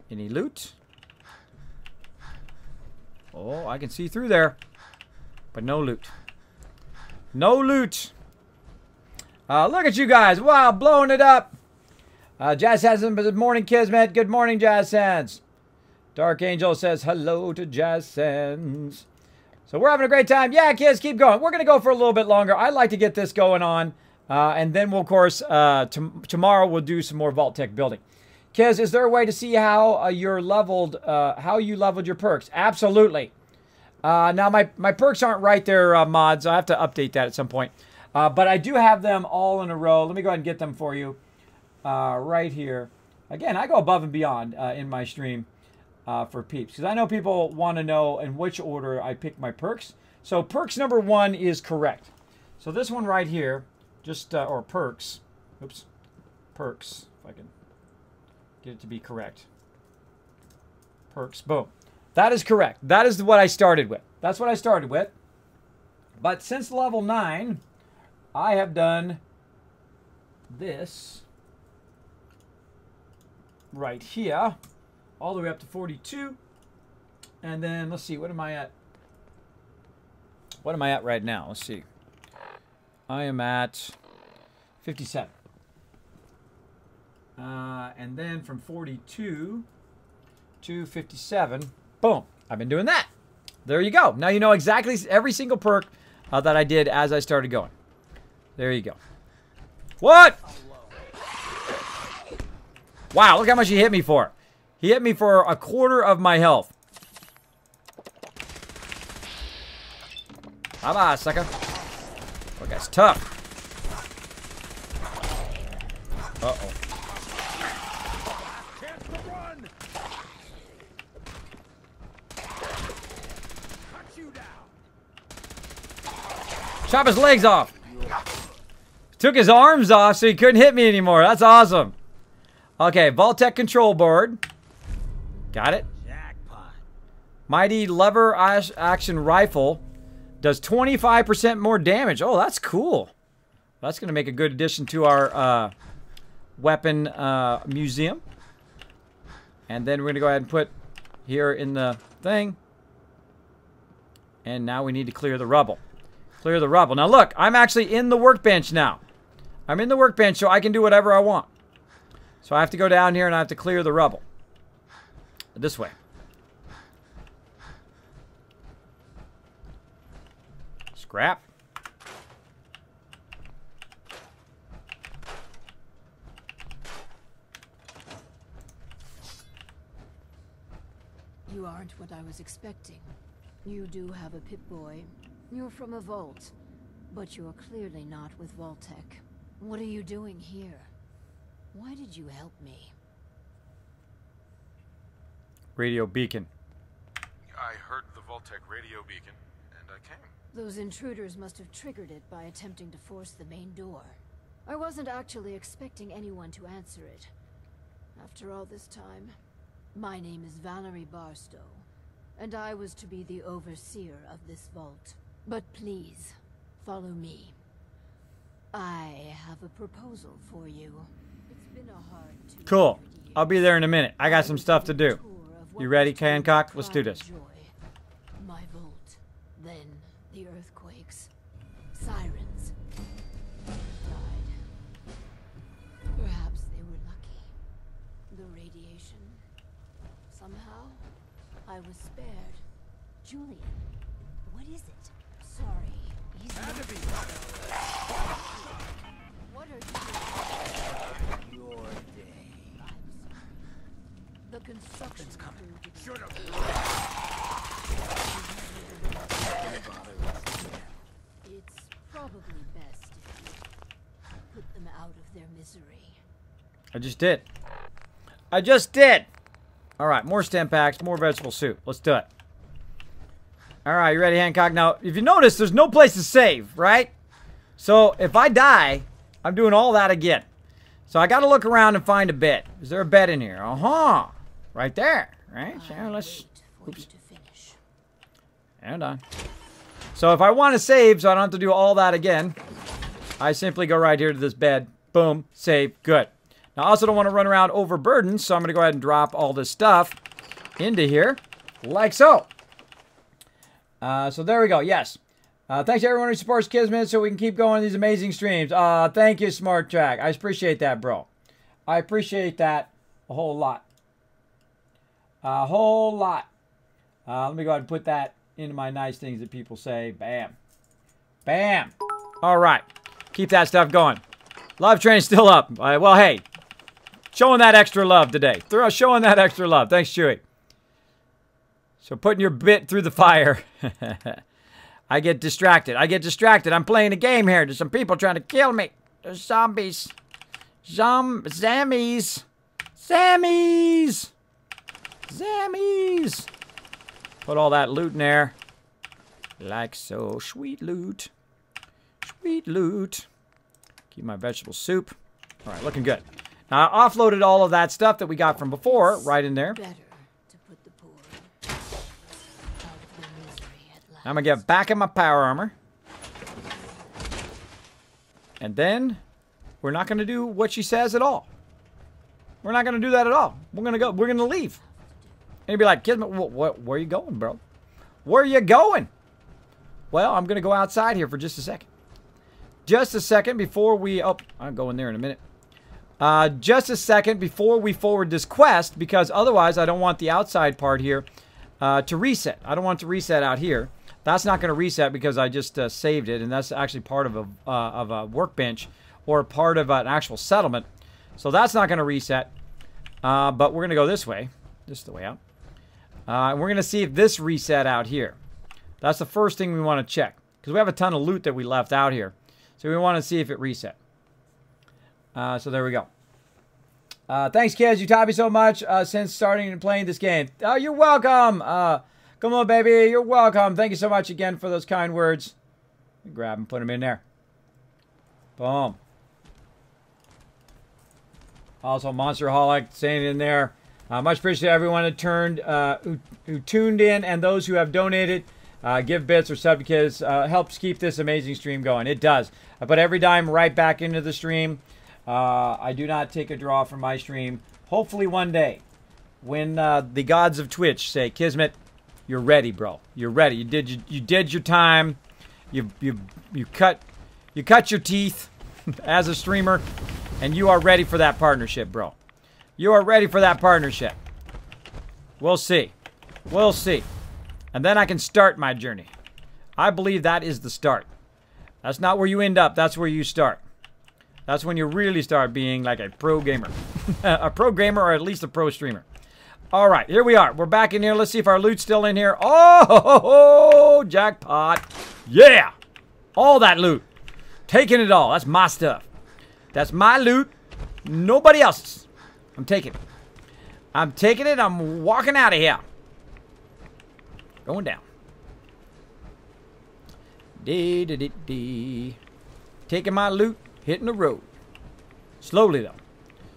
Speaker 1: Any loot? Oh, I can see through there. But no loot. No loot. Look at you guys. Wow, blowing it up. Jazz Hands, good morning, Kismet. Good morning, Jazz Hands. Dark Angel says hello to Jazz Sands. So we're having a great time. Yeah, kids, keep going. We're going to go for a little bit longer. I'd like to get this going on. And then we'll, of course, tomorrow we'll do some more vault-tec building. Kiz, is there a way to see how you leveled your perks? Absolutely. Now, my perks aren't right there, mods. I have to update that at some point. But I do have them all in a row. Let me go ahead and get them for you right here. Again, I go above and beyond in my stream. For peeps, because I know people want to know in which order I pick my perks. So perks number 1 is correct. So this one right here, just or perks. Oops, perks. If I can get it to be correct. Perks. Boom. That is correct. That is what I started with. That's what I started with. But since level 9, I have done this right here. All the way up to 42. And then, let's see, what am I at? What am I at right now? Let's see. I am at 57. And then from 42 to 57, boom. I've been doing that. There you go. Now you know exactly every single perk that I did as I started going. There you go. What? Wow, look how much he hit me for. He hit me for a quarter of my health. Bye-bye, sucker. That guy's tough. Uh-oh. Chop his legs off. Took his arms off so he couldn't hit me anymore. That's awesome. Okay, vault-tec control board. Got it.
Speaker 9: Jackpot.
Speaker 1: Mighty lever action rifle. Does 25% more damage. Oh, that's cool. That's going to make a good addition to our weapon museum. And then we're going to go ahead and put here in the thing. And now we need to clear the rubble. Clear the rubble. Now look, I'm actually in the workbench now. I'm in the workbench, so I can do whatever I want. So I have to go down here and I have to clear the rubble. This way. Scrap.
Speaker 2: You aren't what I was expecting. You do have a Pip-Boy. You're from a vault. But you're clearly not with vault-tec. What are you doing here? Why did you help me?
Speaker 1: Radio beacon.
Speaker 10: I heard the vault-tec radio beacon, and I came.
Speaker 2: Those intruders must have triggered it by attempting to force the main door. I wasn't actually expecting anyone to answer it. After all this time, my name is Valerie Barstow, and I was to be the overseer of this vault. But please, follow me. I have a proposal for you. It's been a hard 200
Speaker 1: Cool.
Speaker 2: years.
Speaker 1: I'll be there in a minute. I got some stuff to do. You ready, Hancock? Let's do this.
Speaker 2: My vault, then the earthquakes, sirens died. Perhaps they were lucky. The radiation. Somehow, I was spared. Julian, what is it? Sorry, he's not. What are you doing?
Speaker 9: Your day.
Speaker 2: I'm sorry. The construction crew didn't.
Speaker 9: Should have.
Speaker 2: It's probably best if you put them out of their misery.
Speaker 1: I just did. I just did. All right, more stem packs, more vegetable soup. Let's do it. All right, you ready, Hancock? Now, if you notice, there's no place to save, right? So if I die, I'm doing all that again. So I got to look around and find a bed. Is there a bed in here? Uh-huh. Right there, right? So let's... Oops. And on. So if I want to save, so I don't have to do all that again, I simply go right here to this bed. Boom. Save. Good. Now, I also don't want to run around overburdened, so I'm going to go ahead and drop all this stuff into here, like so. So there we go. Yes. Thanks to everyone who supports Kismet so we can keep going these amazing streams. Thank you, Smart Track. I appreciate that, bro. I appreciate that a whole lot. A whole lot. Let me go ahead and put that into my nice things that people say. Bam. Bam. All right. Keep that stuff going. Love train's still up. Well, hey. Showing that extra love today. Showing that extra love. Thanks, Chewy. So putting your bit through the fire. I get distracted. I get distracted. I'm playing a game here. There's some people trying to kill me. There's zombies. Zammies. Zammies. Zammies. Put all that loot in there. Like so. Sweet loot. Sweet loot. Keep my vegetable soup. All right, looking good. Now, I offloaded all of that stuff that we got from before right in there.
Speaker 2: Better to put the poor out of their misery at last.
Speaker 1: I'm going to get back in my power armor. And then we're not going to do what she says at all. We're not going to do that at all. We're going to go. We're going to leave. And you'd be like, Kismet, where are you going, bro? Where are you going? Well, I'm going to go outside here for just a second. just a second before we... Oh, I'll go in there in a minute. Just a second before we forward this quest, because otherwise I don't want the outside part here to reset. I don't want it to reset out here. That's not going to reset because I just saved it, and that's actually part of a workbench or part of an actual settlement. So that's not going to reset. But we're going to go this way. This is the way out. And we're going to see if this reset out here. That's the first thing we want to check, because we have a ton of loot that we left out here. So we want to see if it reset. So there we go. Thanks, kids. You taught me so much since starting and playing this game. Oh, you're welcome. Come on, baby. You're welcome. Thank you so much again for those kind words. Grab them, put them in there. Boom. Also, Monsterholic saying in there. Much appreciated everyone who tuned in and those who have donated. Give bits or sub because helps keep this amazing stream going. It does. I put every dime right back into the stream. I do not take a draw from my stream. Hopefully one day, when the gods of Twitch say, Kismet, you're ready, bro. You're ready. You did your time. You cut your teeth as a streamer, and you are ready for that partnership, bro. You are ready for that partnership. We'll see. We'll see. And then I can start my journey. I believe that is the start. That's not where you end up. That's where you start. That's when you really start being like a pro gamer. A pro gamer or at least a pro streamer. All right, here we are. We're back in here. Let's see if our loot's still in here. Oh, jackpot. Yeah. All that loot. Taking it all. That's my stuff. That's my loot. Nobody else's. I'm taking it. I'm taking it. I'm walking out of here. Going down. Taking my loot. Hitting the road. Slowly, though.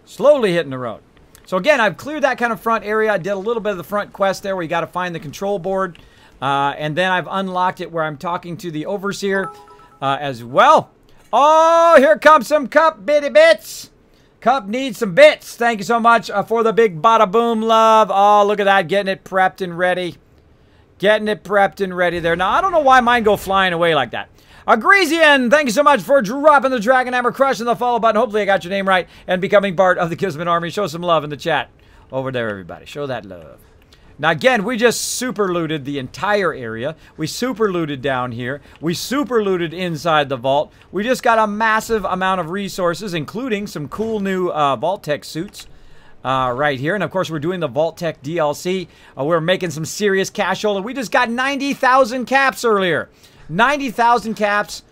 Speaker 1: Slowly hitting the road. So, again, I've cleared that kind of front area. I did a little bit of the front quest there where you got to find the control board. And then I've unlocked it where I'm talking to the overseer as well. Oh, here comes some Cup bitty bits. Cup needs some bits. Thank you so much for the big bada boom love. Oh, look at that. Getting it prepped and ready. Getting it prepped and ready there. Now, I don't know why mine go flying away like that. Agresian, thank you so much for dropping the Dragon Hammer, crushing the follow button. Hopefully I got your name right and becoming part of the Kismet Army. Show some love in the chat over there, everybody. Show that love. Now, again, we just super looted the entire area. We super looted down here. We super looted inside the vault. We just got a massive amount of resources, including some cool new vault-tec suits right here. And, of course, we're doing the vault-tec DLC. We're making some serious cash. We just got 90,000 caps earlier. 90,000 caps,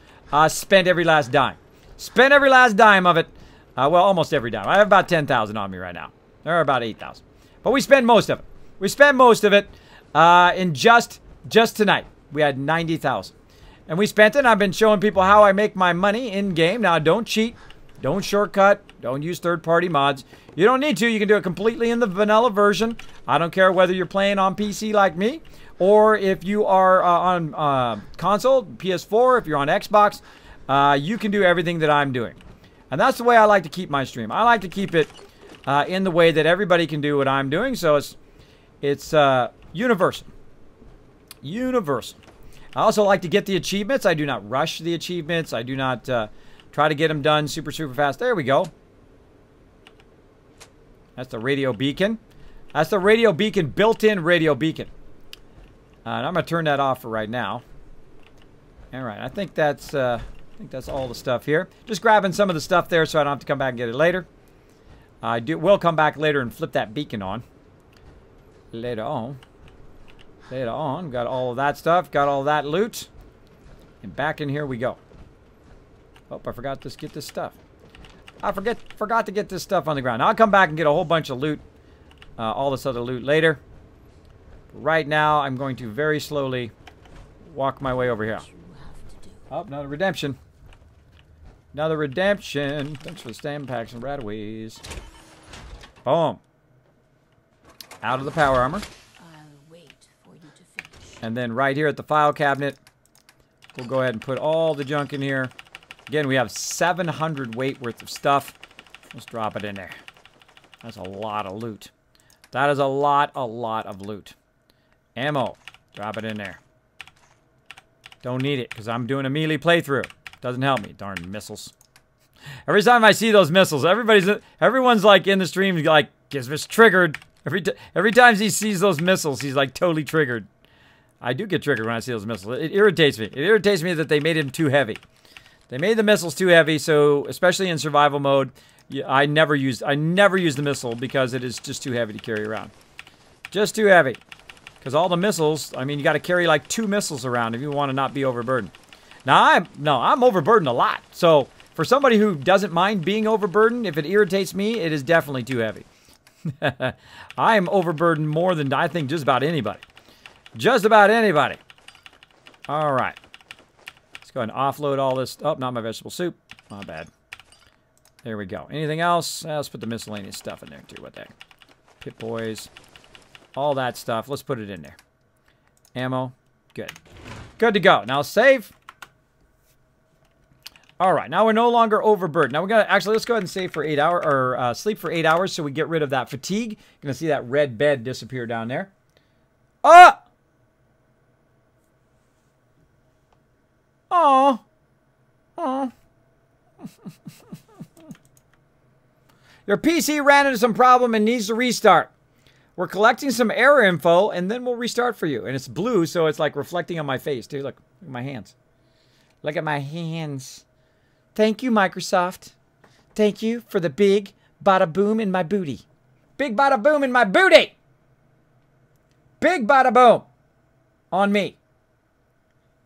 Speaker 1: spent every last dime. Spent every last dime of it. Well, almost every dime. I have about 10,000 on me right now. There are about 8,000. But we spent most of it. We spent most of it in just tonight. We had 90,000. And we spent it, and I've been showing people how I make my money in-game. Now, don't cheat. Don't shortcut. Don't use third-party mods. You don't need to. You can do it completely in the vanilla version. I don't care whether you're playing on PC like me, or if you are on console, PS4, if you're on Xbox, you can do everything that I'm doing. And that's the way I like to keep my stream. I like to keep it in the way that everybody can do what I'm doing, so it's universal. Universal. I also like to get the achievements. I do not rush the achievements. I do not try to get them done super fast. There we go. That's the radio beacon. That's the radio beacon, built-in radio beacon. And I'm going to turn that off for right now. All right, I think that's all the stuff here. Just grabbing some of the stuff there so I don't have to come back and get it later. I will come back later and flip that beacon on. Later on. Later on. Got all of that stuff. Got all that loot. And back in here we go. Oh, I forgot to get this stuff. I forgot to get this stuff on the ground. Now, I'll come back and get a whole bunch of loot. All this other loot later. Right now, I'm going to very slowly walk my way over here. Oh, another redemption. Another redemption. Thanks for the stamp packs and rataways. Boom. Out of the power armor.
Speaker 2: I'll wait for you to finish.
Speaker 1: And then right here at the file cabinet, we'll go ahead and put all the junk in here. Again, we have 700 weight worth of stuff. Let's drop it in there. That's a lot of loot. That is a lot of loot. Ammo. Drop it in there. Don't need it because I'm doing a melee playthrough. Doesn't help me. Darn missiles. Every time I see those missiles, everyone's like in the stream like, Kismet's triggered. Every time he sees those missiles, he's like totally triggered. I do get triggered when I see those missiles. It irritates me. It irritates me that they made him too heavy. They made the missiles too heavy, so especially in survival mode, I never use the missile because it is just too heavy to carry around. Just too heavy. Because all the missiles, I mean, you got to carry like 2 missiles around if you want to not be overburdened. Now, I'm overburdened a lot. So, for somebody who doesn't mind being overburdened, if it irritates me, it is definitely too heavy. I am overburdened more than I think just about anybody. Just about anybody. All right. Let's go ahead and offload all this. Oh, not my vegetable soup. My bad. There we go. Anything else? Let's put the miscellaneous stuff in there too. What the heck? Pit boys. All that stuff. Let's put it in there. Ammo. Good. Good to go. Now save. All right. Now we're no longer overburdened. Now we're going to actually, let's go ahead and save for 8 hours or sleep for 8 hours so we get rid of that fatigue. You're going to see that red bed disappear down there. Oh! Oh. Oh. Your PC ran into some problem and needs to restart. We're collecting some error info and then we'll restart for you. And it's blue, so it's like reflecting on my face, dude. Look at my hands. Look at my hands. Thank you, Microsoft. Thank you for the big bada boom in my booty. Big bada boom in my booty. Big bada boom on me.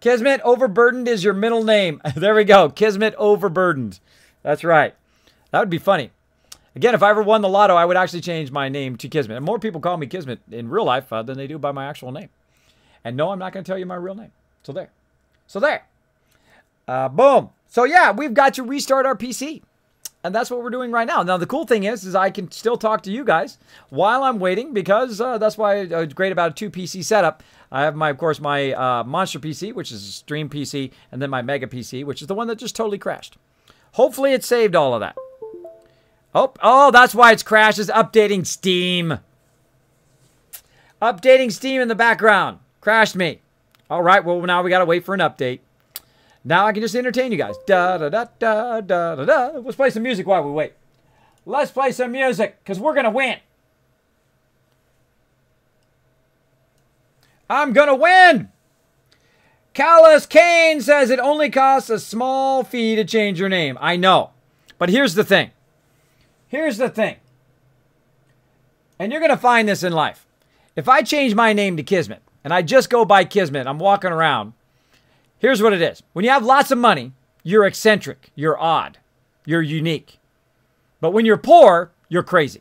Speaker 1: Kismet Overburdened is your middle name. There we go. Kismet Overburdened. That's right. That would be funny. Again, if I ever won the lotto, I would actually change my name to Kismet. And more people call me Kismet in real life than they do by my actual name. And no, I'm not going to tell you my real name. So there. So there. Boom. So yeah, we've got to restart our PC. And that's what we're doing right now. Now, the cool thing is I can still talk to you guys while I'm waiting because that's why it's great about a 2 PC setup. I have, of course, my Monster PC, which is a Stream PC, and then my Mega PC, which is the one that just totally crashed. Hopefully, it saved all of that. Oh, that's why it's crashed. It's updating Steam. Updating Steam in the background. Crashed me. All right, well, now we got to wait for an update. Now I can just entertain you guys. Da-da-da-da-da-da-da. Let's play some music while we wait. Let's play some music, because we're going to win. I'm going to win. Callus Kane says it only costs a small fee to change your name. I know. But here's the thing. Here's the thing. And you're going to find this in life. If I change my name to Kismet, and I just go by Kismet, I'm walking around, here's what it is. When you have lots of money, you're eccentric, you're odd, you're unique. But when you're poor, you're crazy.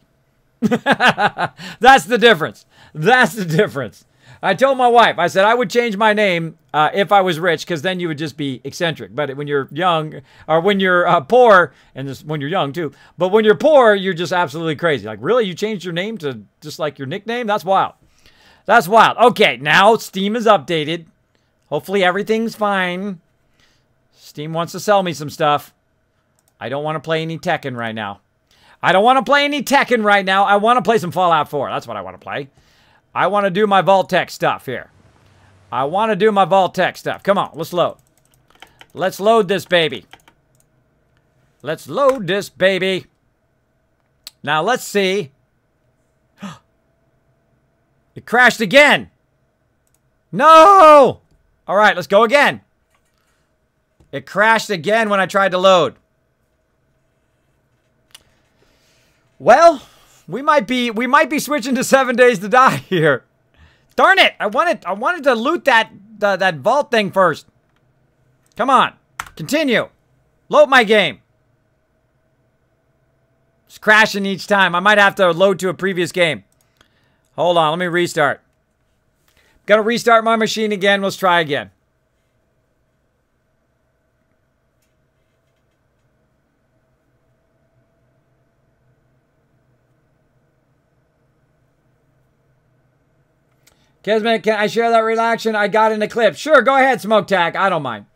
Speaker 1: That's the difference. That's the difference. I told my wife, I said I would change my name if I was rich, because then you would just be eccentric. But when you're young, or when you're poor, and this, when you're young too, but when you're poor, you're just absolutely crazy. Like, really? You changed your name to just like your nickname? That's wild. That's wild. Okay, now Steam is updated. Hopefully everything's fine. Steam wants to sell me some stuff. I don't want to play any Tekken right now. I don't want to play any Tekken right now. I want to play some Fallout 4. That's what I want to play. I want to do my vault-tec stuff here. I want to do my vault-tec stuff. Come on, let's load. Let's load this baby. Let's load this baby. Now, let's see. It crashed again. No! All right, let's go again. It crashed again when I tried to load. Well, we might be switching to 7 days to die here. Darn it! I wanted to loot that vault thing first. Come on, continue. Load my game. It's crashing each time. I might have to load to a previous game. Hold on, let me restart. Gotta restart my machine again. Let's try again. Kismet, can I share that reaction I got in the clip? Sure, go ahead, Smoke Tack. I don't mind.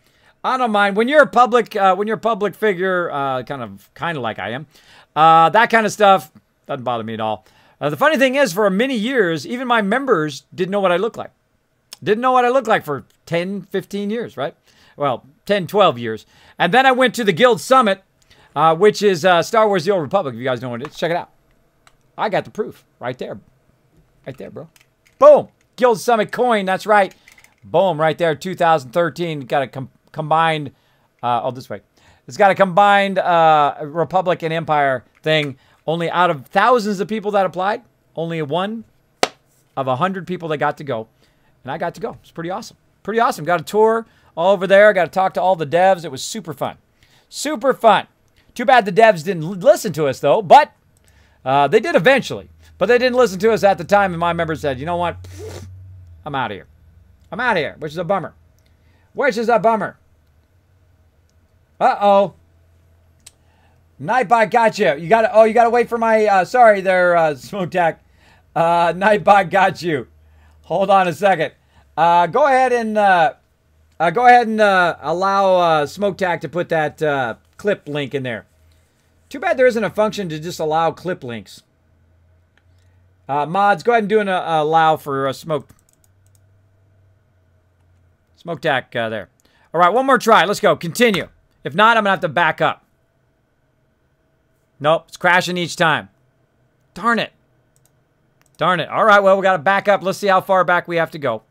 Speaker 1: I don't mind. When you're a public figure, kind of like I am, that kind of stuff doesn't bother me at all. The funny thing is, for many years, even my members didn't know what I looked like. Didn't know what I looked like for 10, 15 years, right? Well, 10, 12 years. And then I went to the Guild Summit, which is Star Wars The Old Republic, if you guys know what it is. Check it out. I got the proof right there. Right there, bro. Boom. Guild Summit coin. That's right. Boom. Right there. 2013. Got a combined. This way. It's got a combined Republic and Empire thing. Only out of thousands of people that applied, only one of 100 people that got to go. And I got to go. It's pretty awesome. Pretty awesome. Got a tour all over there. Got to talk to all the devs. It was super fun. Super fun. Too bad the devs didn't listen to us, though. But they did eventually. But they didn't listen to us at the time. And my members said, you know what? I'm out of here. I'm out of here. Which is a bummer. Which is a bummer. Uh-oh. Nightbot got you. You gotta wait for my, sorry there, Smoke Tech. Nightbot got you. Hold on a second. Go ahead and allow Smoke Tech to put that clip link in there. Too bad there isn't a function to just allow clip links. Mods, go ahead and do an allow for Smoke Tech there. All right, one more try. Let's go. Continue. If not, I'm going to have to back up. Nope, it's crashing each time. Darn it. Darn it. All right, well, we got to back up. Let's see how far back we have to go.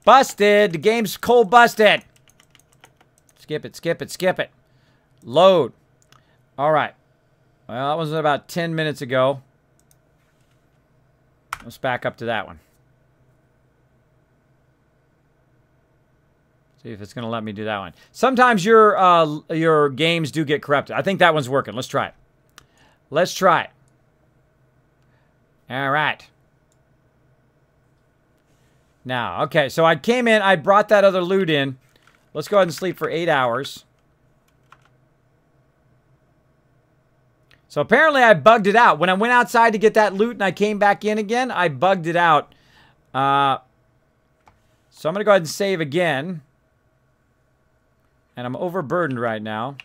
Speaker 1: Busted. The game's cold busted. Skip it, skip it, skip it. Load. All right. Well, that was about 10 minutes ago. Let's back up to that one. See if it's going to let me do that one. Sometimes your games do get corrupted. I think that one's working. Let's try it. Let's try it. All right. Now, okay, so I came in. I brought that other loot in. Let's go ahead and sleep for 8 hours. So apparently I bugged it out. When I went outside to get that loot and I came back in again, I bugged it out. So I'm going to go ahead and save again. And I'm overburdened right now.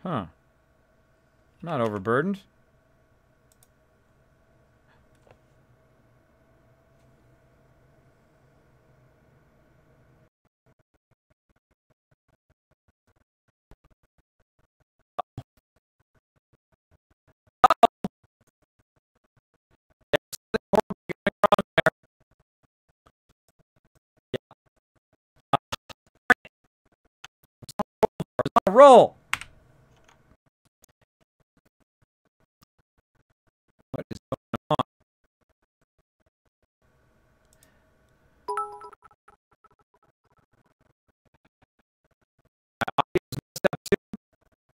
Speaker 1: Huh. I'm not overburdened. Roll.